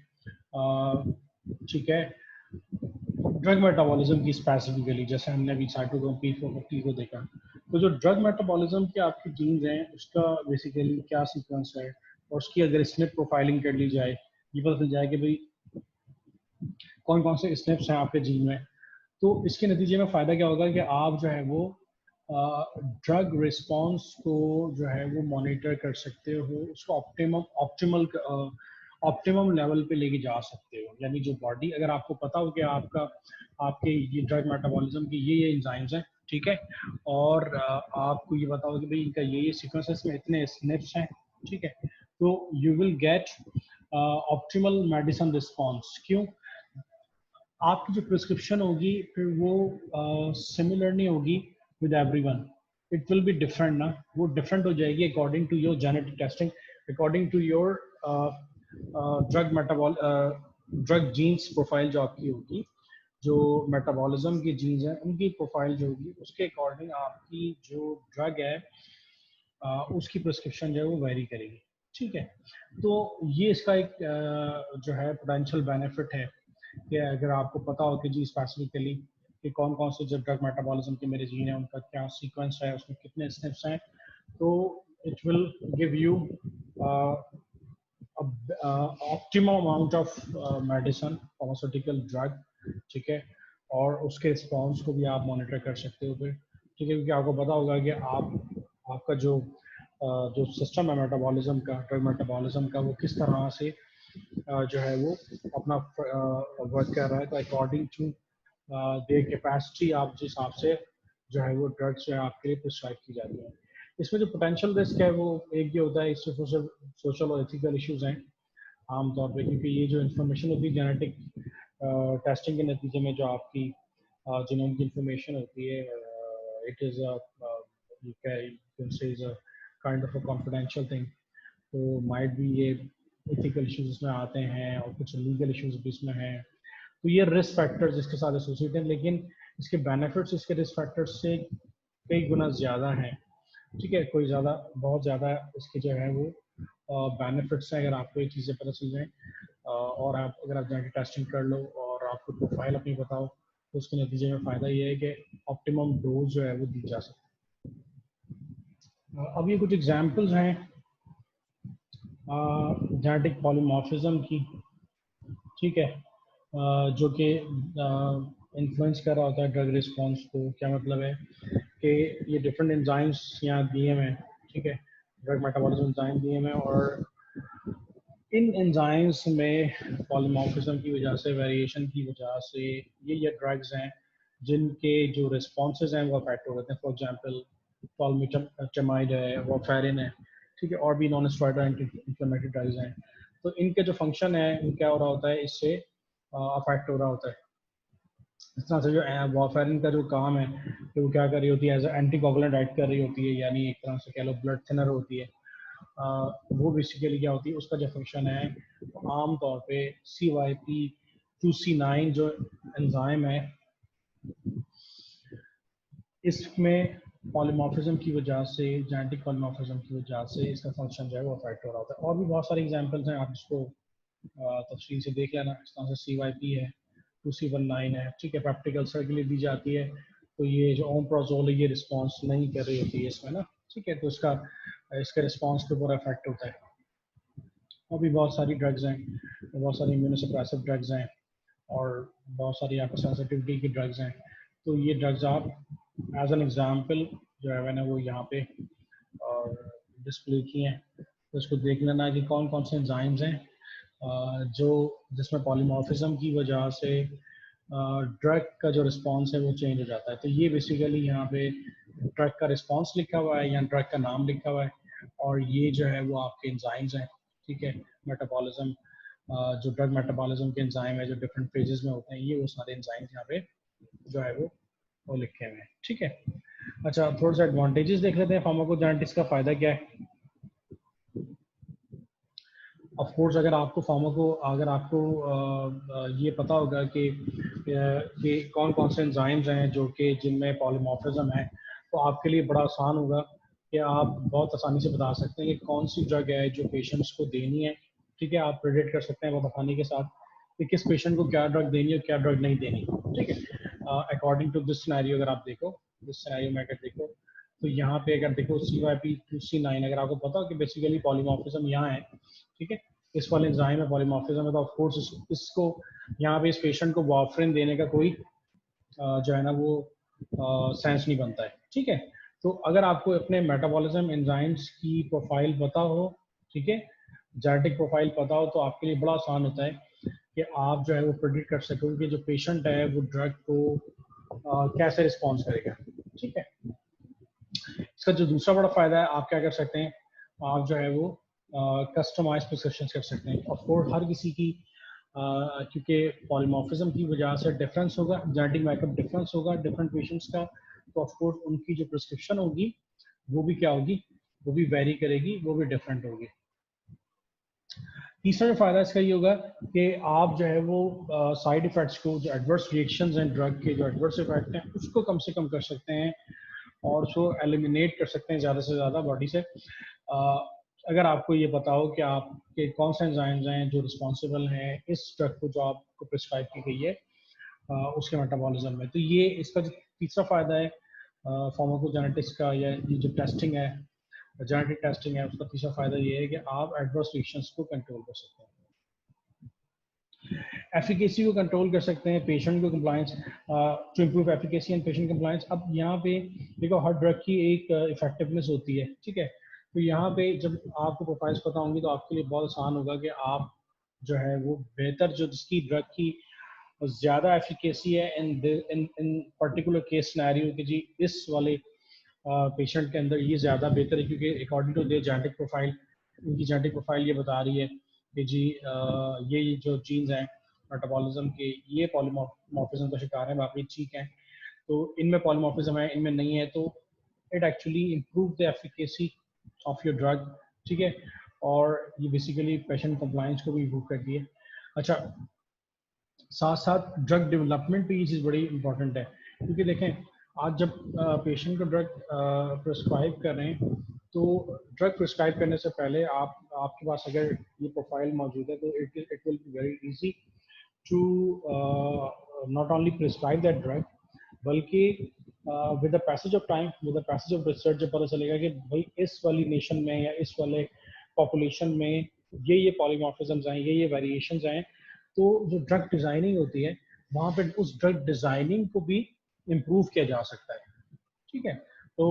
ठीक है, ड्रग मेटाबॉलिज्म की स्पेसिफिकली, जैसे हमने अभी साइटोक्रोम P450 को देखा, तो जो ड्रग मेटाबॉलिज्म की आपकी जीन्स हैं उसका बेसिकली क्या सीक्वेंस है और उसकी अगर स्निप प्रोफाइलिंग कर ली जाए, ये पता चल जाए कि भाई कौन कौन से स्निप्स हैं आपके जीन में। तो इसके नतीजे में फ़ायदा क्या होगा कि आप जो है वो ड्रग रिस्पॉन्स को जो है वो मॉनिटर कर सकते हो, उसको ऑप्टिमम लेवल पे लेके जा सकते हो। यानी जो बॉडी, अगर आपको पता हो कि आपके ये ड्रग मेटाबॉलिज्म की ये एंजाइम्स हैं, ठीक है, और आपको ये पता हो कि भाई इनका ये सीक्वेंसेस में इतने स्निप्स हैं, ठीक है, तो you will get optimal medicine response. क्यों? आपकी जो प्रिस्क्रिप्शन होगी फिर वो सिमिलर नहीं होगी with everyone, it will be different ना, वो डिफरेंट हो जाएगी according to your genetic testing, according to your drug genes profile जो आपकी होगी, जो मेटाबॉलिज्म की जीन्स हैं उनकी प्रोफाइल जो होगी उसके अकॉर्डिंग आपकी जो ड्रग है उसकी प्रिस्क्रिप्शन जो है वो वेरी करेगी, ठीक है। तो ये इसका एक जो है पोटेंशियल बेनिफिट है कि अगर आपको पता हो कि जी स्पेसिफिकली कि कौन कौन से जो ड्रग मेटाबॉलिज्म के मेरे जीन है उनका क्या सीक्वेंस है, उसमें कितने स्टेप्स हैं, तो it will give you optimum amount of medicine, pharmaceutical drug, ठीक है। और उसके रिस्पॉन्स को भी आप मॉनिटर कर सकते हो फिर, ठीक है, क्योंकि आपको पता होगा कि आपका जो सिस्टम है मेटाबॉलिज्म का, ड्रग मेटाबॉलिज्म का, वो किस तरह से जो है वो अपना वर्क कर रहा है। तो अकॉर्डिंग टू देयर कैपेसिटी आप जिस हिसाब से जो है वो ड्रग्स जो है आपके लिए प्रिस्क्राइब की जाती है। इसमें जो पोटेंशियल रिस्क है वो एक ये होता है, इससे सोशल और एथिकल इश्यूज हैं आमतौर पे, क्योंकि ये जो इन्फॉर्मेशन होती है जेनेटिक टेस्टिंग के नतीजे में जो आपकी जीनोम की इंफॉर्मेशन होती है, it is kind of a confidential thing. तो माइट भी ये एथिकल इश्यूज इसमें आते हैं और कुछ लीगल इश्यूज भी इसमें हैं। तो ये रिस्क फैक्टर्स इसके साथ एसोसिएटेड हैं, लेकिन इसके बेनिफिट्स इसके रिस्क फैक्टर्स से कई गुना ज़्यादा हैं, ठीक है। बहुत ज़्यादा इसके जो है वो बेनिफिट्स हैं अगर आपको ये चीज़ें पता चल जाएँ, और आप अगर आप जाके टेस्टिंग कर लो और आपको प्रोफाइल अपनी बताओ, तो उसके नतीजे में फ़ायदा ये है कि ऑप्टिमम डोज जो है वो दी जा सकती है। अब ये कुछ एग्जांपल्स हैं जेनेटिक पॉलीमॉर्फिज्म की, ठीक है, जो कि इन्फ्लुएंस कर रहा होता है ड्रग रिस्पॉन्स को। क्या मतलब है कि ये डिफरेंट एंजाइम्स यहाँ दिए हुए हैं, ठीक है, ड्रग मेटाबॉलिज्म एंजाइम दिए हुए हैं, और इन एंजाइम्स में पॉलीमॉर्फिज्म की वजह से, वेरिएशन की वजह से ये ड्रग्स हैं जिनके जो रिस्पॉन्सेज हैं वो अफेक्ट हो जाते हैं। फॉर एग्जांपल टॉलमिटामाइड है, वारफेरिन है, ठीक है, और भी non steroidal anti inflammatory drugs हैं। तो इनके जो फंक्शन है वो क्या हो रहा होता है, इससे अफेक्ट हो रहा होता है। इस तरह से जो वारफेरिन का जो काम है कि वो क्या कर रही होती है, एज एंटी कोगुलेंट एक्ट कर रही होती है, यानी एक तरह से कह लो ब्लड थिनर होती है। वो बेसिकली क्या होती है, उसका जो फंक्शन है आम तौर पे CYP2C9 जो एंजाइम है, इसमें पॉलीमॉर्फिज्म की वजह से, जेनेटिक पॉलीमॉर्फिज्म की वजह से इसका फंक्शन जो है वो अफेक्ट हो रहा होता है। और भी बहुत सारे एग्जांपल्स हैं, आप इसको तफसील से देख लेना। इस तरह से CYP है, 2C19 है, ठीक है, पेप्टिक अल्सर के लिए दी जाती है। तो ये जो ओमप्राजोल है ये रिस्पॉन्स नहीं कर रही होती है इसमें ना, ठीक है, तो इसके रिस्पॉन्स के ऊपर इफेक्ट होता है। और भी बहुत सारी ड्रग्स हैं, बहुत सारी इम्यूनोसप्रेसिव ड्रग्स हैं, और बहुत सारी आपको सेंसिटिविटी की ड्रग्स हैं। तो ये ड्रग्स आप एज एन एग्जांपल जो है मैंने वो यहाँ पे और डिस्प्ले किए हैं, तो इसको देख लेना कि कौन कौन से एंजाइम्स हैं जो जिसमें पॉलीमॉर्फिज्म की वजह से ड्रग का जो रिस्पांस है वो चेंज हो जाता है। तो ये बेसिकली यहाँ पे ड्रग का रिस्पांस लिखा हुआ है या ड्रग का नाम लिखा हुआ है, और ये जो है वो आपके एंजाइम्स हैं, ठीक है। मेटाबॉलिज्म जो ड्रग मेटाबॉलिज्म के एंजाइम है जो डिफरेंट फेजेस में होते हैं, ये वो सारे एंजाइम्स यहाँ पे जो है वो लिखे हुए हैं, ठीक है। अच्छा, थोड़ा सा एडवांटेजेस देख लेते हैं फार्माकोजेनेटिक्स का फ़ायदा क्या है। ऑफ कोर्स अगर आपको ये पता होगा कि कौन कौन से एंजाइम्स हैं जो कि जिनमें पॉलीमॉर्फिज्म है, तो आपके लिए बड़ा आसान होगा कि आप बहुत आसानी से बता सकते हैं कि कौन सी ड्रग है जो पेशेंट्स को देनी है, ठीक है। आप प्रेडिक्ट कर सकते हैं बहुत आसानी के साथ कि किस पेशेंट को क्या ड्रग देनी है और क्या ड्रग नहीं देनी, ठीक है। अकॉर्डिंग टू दिस सिनेरियो अगर आप देखो, दिस सिनेरियो में अगर देखो तो यहाँ पे अगर देखो CYP2C9, अगर आपको पता हो कि बेसिकली पॉलीमॉर्फिज्म यहाँ है, ठीक है, इस वाले एंजाइम में पॉलीमॉर्फिज्म है, तो ऑफ कोर्स इसको यहाँ पे इस पेशेंट को वार्फरिन देने का कोई जो है ना वो सेंस नहीं बनता है, ठीक है। तो अगर आपको अपने मेटाबॉलिज्म एंजाइम्स की प्रोफाइल पता हो, ठीक है, जेनेटिक प्रोफाइल पता हो, तो आपके लिए बड़ा आसान होता है कि आप जो है वो प्रेडिक्ट कर सकोगे कि जो पेशेंट है वो ड्रग को कैसे रिस्पॉन्स करेगा, ठीक है। इसका जो दूसरा बड़ा फायदा है, आप क्या कर सकते हैं, आप जो है वो कस्टमाइज प्रिस्क्रिप्शन कर सकते हैं। ऑफ कोर्स हर किसी की क्योंकि पॉलीमॉर्फिज्म की वजह से डिफरेंस होगा, जेनेटिक मेकअप डिफरेंस होगा डिफरेंट पेशेंट्स का, तो ऑफ कोर्स उनकी जो प्रिस्क्रिप्शन होगी वो भी क्या होगी, वो भी वेरी करेगी, वो भी डिफरेंट होगी। तीसरा जो फायदा इसका ये होगा कि आप जो है वो साइड इफेक्ट्स को, जो एडवर्स रिएक्शंस हैं ड्रग के, जो एडवर्स इफेक्ट हैं उसको कम से कम कर सकते हैं और उसको एलिमिनेट कर सकते हैं ज़्यादा से ज़्यादा बॉडी से। अगर आपको ये पता हो कि आपके कौन से एंजाइम्स हैं जो रिस्पॉन्सिबल हैं इस ड्रग को जो आपको प्रिस्क्राइब की गई है उसके मेटाबॉलिज्म में, तो ये इसका जो तीसरा फायदा है फार्माकोजेनेटिक्स का, या ये जो टेस्टिंग है, जेनेटिक टेस्टिंग है, उसका तीसरा फायदा ये है कि आप एडवर्स रिएक्शंस को कंट्रोल कर सकते हैं, एफिकेसी को कंट्रोल कर सकते हैं, पेशेंट को compliance to improve efficacy and patient compliance. अब यहाँ पे देखो हर ड्रग की एक इफेक्टिवनेस होती है, ठीक है। तो यहाँ पे जब आपको प्रोफाइल्स पता होंगी तो आपके लिए बहुत आसान होगा कि आप जो है वो बेहतर जो जिसकी ड्रग की ज़्यादा एफिकेसी है इन इन इन पर्टिकुलर केस सिनेरियो कि जी इस वाले पेशेंट के अंदर ये ज़्यादा बेहतर है, क्योंकि according to their genetic profile, उनकी जेनेटिक प्रोफाइल ये बता रही है कि जी ये जो जीन्स हैं मेटाबॉलिज्म के ये पॉलीमॉर्फिज्म का शिकार है, बाकी ठीक है। तो इनमें पॉलीमॉर्फिज्म है, इनमें नहीं है, तो it actually improve the efficacy of your drug, ठीक है। और ये बेसिकली पेशेंट कंप्लायंस को भी इम्प्रूव करती है। अच्छा, साथ साथ ड्रग डेवलपमेंट पे ये चीज़ बड़ी इंपॉर्टेंट है, क्योंकि देखें आज जब पेशेंट को ड्रग प्रिस्क्राइब कर रहे हैं, तो ड्रग प्रिस्क्राइब करने से पहले आपके पास अगर ये प्रोफाइल मौजूद है तो it will be very easy to not only prescribe that drug, बल्कि with the passage of time, with the passage of research जब पता चलेगा कि भाई इस वाली नेशन में या इस वाले पॉपुलेशन में ये पॉलीमॉर्फिज्म्स हैं, ये वेरिएशंस हैं, तो जो ड्रग डिजाइनिंग होती है वहाँ पे उस ड्रग डिजाइनिंग को भी इम्प्रूव किया जा सकता है, ठीक है। तो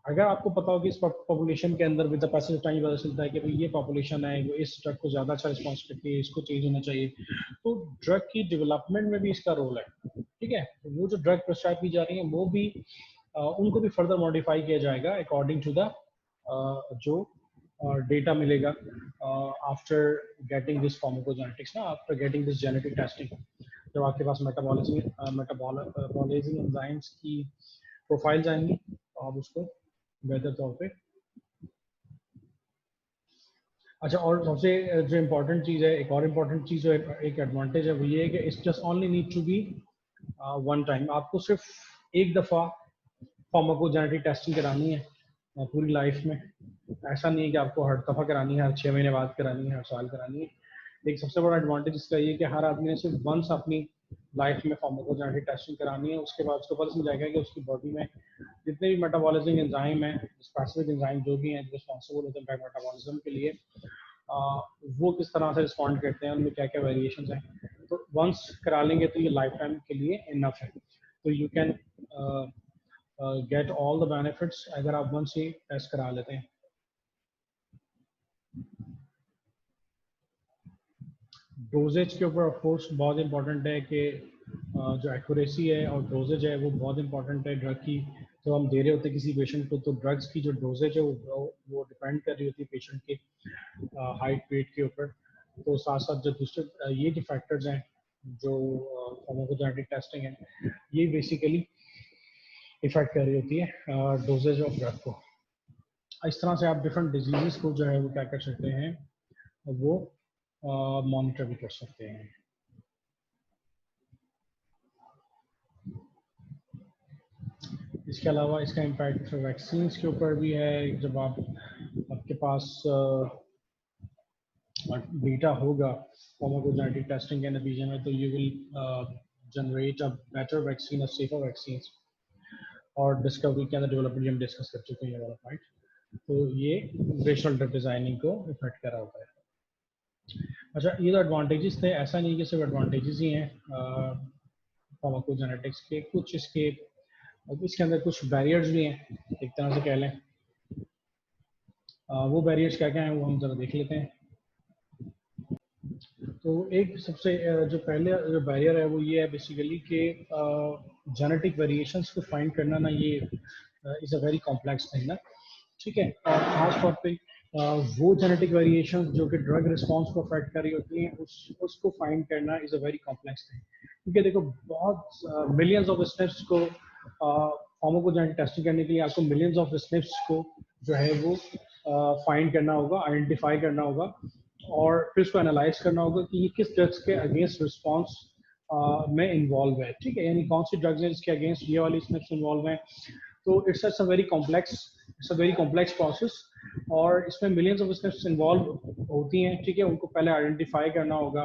अगर आपको पता हो कि इस पॉपुलेशन के अंदर with the passage of time पता चलता है कि भाई ये पॉपुलेशन है वो इस ड्रग को ज़्यादा अच्छा रिस्पॉन्स करती है, इसको चेंज होना चाहिए, तो ड्रग की डेवलपमेंट में भी इसका रोल है, ठीक है। तो वो जो ड्रग प्रिस्क्राइब की जा रही है वो भी उनको भी फर्दर मॉडिफाई किया जाएगा अकॉर्डिंग टू द जो डेटा मिलेगा आफ्टर गेटिंग दिस फार्माकोजेनेटिक्स ना, after getting this genetic testing, जब आपके पास मेटाबॉलिज्म एंजाइम्स की प्रोफाइल आएंगी तो आप उसको बेहतर तौर पे। अच्छा, और सबसे जो इम्पोर्टेंट चीज़ है, एक और इम्पोर्टेंट चीज़ जो एक एडवांटेज है वो ये है कि it's just only need to be one time. आपको सिर्फ एक दफ़ा फार्माकोजेनेटिक टेस्टिंग करानी है पूरी लाइफ में, ऐसा नहीं है कि आपको हर दफ़ा करानी है, हर 6 महीने बाद करानी है, हर साल करानी है। एक सबसे बड़ा एडवांटेज इसका ये कि हर आदमी ने सिर्फ वंस अपनी लाइफ में फार्माकोजेनेटिक टेस्टिंग करानी है, उसके बाद उसको पता चल जाएगा कि उसकी बॉडी में जितने भी मेटाबॉलिज्म एंजाइम है, स्पेसिफिक एंजाइम जो भी हैं रिस्पॉन्सिबल होते हैं ड्रग मेटाबॉलिज्म के लिए, वो किस तरह से रिस्पॉन्ड करते हैं, उनमें क्या क्या वेरिएशंस हैं। तो वंस करा लेंगे तो ये लाइफ टाइम के लिए इनफ है। तो you can get all the benefits अगर आप वंस ये टेस्ट करा लेते हैं। डोजेज के ऊपर ऑफ कोर्स बहुत इंपॉर्टेंट है कि जो एक्यूरेसी है और डोजेज है वो बहुत इंपॉर्टेंट है ड्रग की। जब हम दे रहे होते हैं किसी पेशेंट को तो ड्रग्स की जो डोजेज है वो डिपेंड कर रही होती है पेशेंट के हाइट वेट के ऊपर। तो साथ साथ जो दूसरे ये जो फैक्टर्स हैं जो फार्माकोजेनेटिक टेस्टिंग है ये बेसिकली इफेक्ट कर रही होती है डोजेज ऑफ ड्रग को। इस तरह से आप डिफरेंट डिजीजेस को जो है वो क्या कर सकते हैं, वो मॉनिटर भी कर सकते हैं। इसके अलावा इसका इम्पैक्ट वैक्सीन के ऊपर भी है। जब आपके पास डेटा होगा फार्माकोजेनेटिक टेस्टिंग के नतीजे में तो you will generate a better vaccine, a safer vaccine. और डिस्कवरी के अंदर डेवलपमेंट हम डिस्कस कर चुके हैं ये वाला पॉइंट। तो ये रेशनल ड्रग डिजाइनिंग को इफेक्ट कर रहा होता है। अच्छा, ये तो एडवांटेजेस थे, ऐसा नहीं कि सिर्फ एडवांटेजेस ही हैं फार्माकोजेनेटिक्स के, कुछ इसके अंदर कुछ बैरियर्स भी हैं एक तरह से कह लें। वो बैरियर्स क्या क्या हैं वो हम जरा देख लेते हैं। तो एक सबसे जो पहले जो बैरियर है वो ये है बेसिकली कि जेनेटिक वेरिएशंस को फाइंड करना ना, ये is a very complex thing ना, ठीक है। और खास तौर पे वो जेनेटिक वेरिएशंस जो कि ड्रग रिस्पॉन्स को अफेक्ट कर रही होती हैं उसको फाइंड करना is a very complex thing. क्योंकि देखो बहुत मिलियंस ऑफ स्टेप्स को फार्माकोजेनेटिक टेस्टिंग करने के लिए आपको मिलियंस ऑफ स्टेप्स को जो है वो फाइंड करना होगा, आइडेंटिफाई करना होगा और फिर उसको एनालाइज करना होगा कि ये किस ड्रग्स के अगेंस्ट रिस्पॉन्स में इन्वॉल्व है, ठीक है। यानी कौन सी ड्रग्स हैं जिसके अगेंस्ट ये वाली स्टेप्स इन्वॉल्व हैं। तो it's a very complex process और इसमें मिलियंस ऑफ स्टेप्स इन्वॉल्व होती हैं, ठीक है। उनको पहले आइडेंटिफाई करना होगा,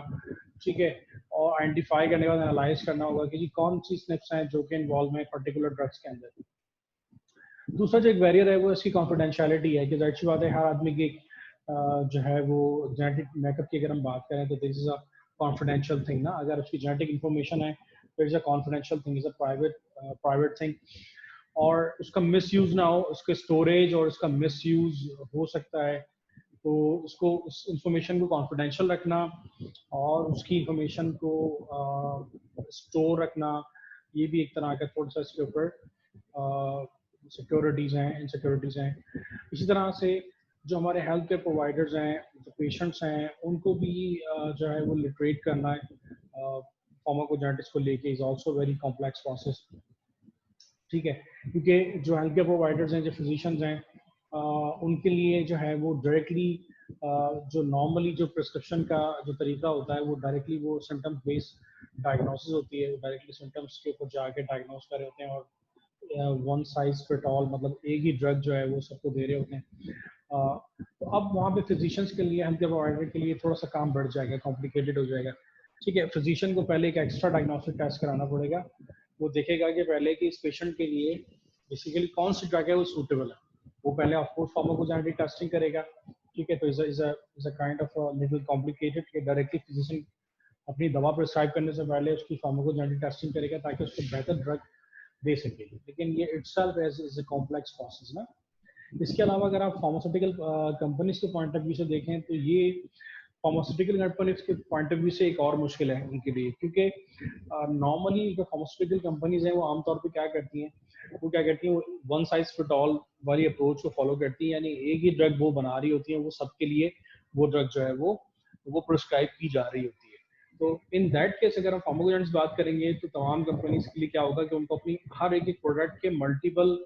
ठीक है। और आइडेंटिफाई करने के बाद एनालाइज करना होगा कि जी कौन सी स्टेप्स हैं जो कि इन्वॉल्व हैं पर्टिकुलर ड्रग्स के अंदर। दूसरा जो एक बैरियर है वो इसकी कॉन्फिडेंशियलिटी है कि जाहिर सी बात है हर आदमी की जो है वो जेनेटिक मेकअप की अगर हम बात करें तो this is a confidential thing ना। अगर उसकी जेनेटिक इन्फॉर्मेशन है तो it's a confidential thing, is a private thing. और उसका मिसयूज ना हो, उसके स्टोरेज और उसका मिसयूज हो सकता है। तो उसको उस इंफॉर्मेशन को कॉन्फिडेंशियल रखना और उसकी इंफॉर्मेशन को स्टोर रखना, ये भी एक तरह का थोड़ा सा इसके ऊपर सिक्योरिटीज़ हैं, इनसिक्योरिटीज़ हैं। इसी तरह से जो हमारे हेल्थ केयर प्रोवाइडर्स हैं, जो पेशेंट्स हैं, उनको भी जो है वो लिटरेट करना है फार्माकोजेनेटिक्स को लेके is also very complex process, ठीक है। क्योंकि जो हेल्थ केयर प्रोवाइडर्स हैं, जो फिजिशियंस हैं, उनके लिए जो है वो डायरेक्टली जो नॉर्मली जो प्रिस्क्रिप्शन का जो तरीका होता है वो डायरेक्टली वो सिम्टम्स बेस्ड डायग्नोसिस होती है, डायरेक्टली सिम्टम्स के ऊपर जाके डायग्नोस कर रहे होते हैं और वन साइज फिट ऑल, मतलब एक ही ड्रग जो है वो सबको दे रहे होते हैं। तो अब वहाँ पे फिजिशियंस के लिए, हेल्थ केयर प्रोवाइडर के लिए थोड़ा सा काम बढ़ जाएगा, कॉम्प्लिकेटेड हो जाएगा, ठीक है। फिजिशियन को पहले एक एक्स्ट्रा डायग्नोस्टिक टेस्ट कराना पड़ेगा। वो देखेगा कि पहले कि इस पेशेंट के लिए बेसिकली कौन सी ड्रग है वो सूटेबल है। वो पहले ऑफकोर्स फार्माकोजेनेटिक टेस्टिंग करेगा, ठीक है। तो is a kind of little complicated कि डायरेक्टली फिजिशियन अपनी दवा प्रिस्क्राइब करने से पहले उसकी फार्माकोजेनेटिक टेस्टिंग करेगा ताकि उसको बेहतर ड्रग दे सके। लेकिन ये itself is a complex process ना। इसके अलावा अगर आप फार्मास्यूटिकल कंपनीज के पॉइंट ऑफ व्यू से देखें तो ये फार्मास्यूटिकल कंपनीज के पॉइंट ऑफ व्यू से एक और मुश्किल है उनके लिए। क्योंकि नॉर्मली जो फार्मास्यूटिकल कंपनीज हैं वो आमतौर पे क्या करती हैं, वो क्या करती हैं, वो वन साइज फिट ऑल वाली अप्रोच को फॉलो करती हैं। यानी एक ही ड्रग वो बना रही होती है, वो सबके लिए वो ड्रग जो है वो प्रिस्क्राइब की जा रही होती है। तो इन दैट केस अगर हम फार्माकोजेनेटिक्स बात करेंगे तो तमाम कंपनीज के लिए क्या होगा कि उनको अपनी हर एक प्रोडक्ट के मल्टीपल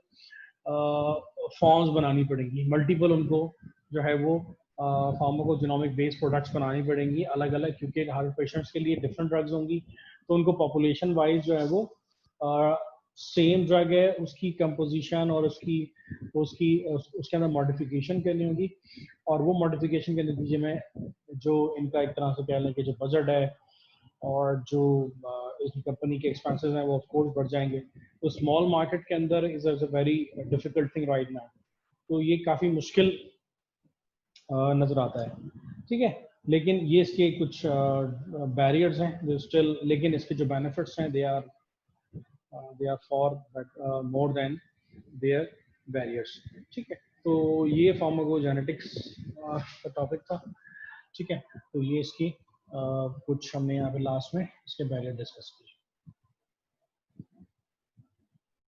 फॉर्म्स बनानी पड़ेंगी, मल्टीपल उनको जो है वो फार्माकोजेनोमिक बेस्ड प्रोडक्ट्स बनानी पड़ेंगी अलग अलग, क्योंकि हर पेशेंट्स के लिए डिफरेंट ड्रग्स होंगी। तो उनको पॉपुलेशन वाइज जो है वो सेम ड्रग है उसकी कंपोजिशन और उसके अंदर मॉडिफिकेशन करनी होगी। और वो मॉडिफिकेशन के नतीजे में जो इनका एक तरह से कह लें कि जो बजट है और जो इस कंपनी के एक्सपेंसेस हैं वो ऑफ कोर्स बढ़ जाएंगे। तो स्मॉल मार्केट के अंदर is a very difficult thing right now. तो ये काफ़ी मुश्किल नज़र आता है, ठीक है। लेकिन ये इसके कुछ बैरियर्स हैं जो स्टिल, लेकिन इसके जो बेनिफिट्स हैं they are for more than their barriers. ठीक है, तो ये फार्माकोजेनेटिक्स का टॉपिक था। ठीक है, तो ये इसकी कुछ हमने यहाँ पे लास्ट में इसके बैरियर डिस्कस किए।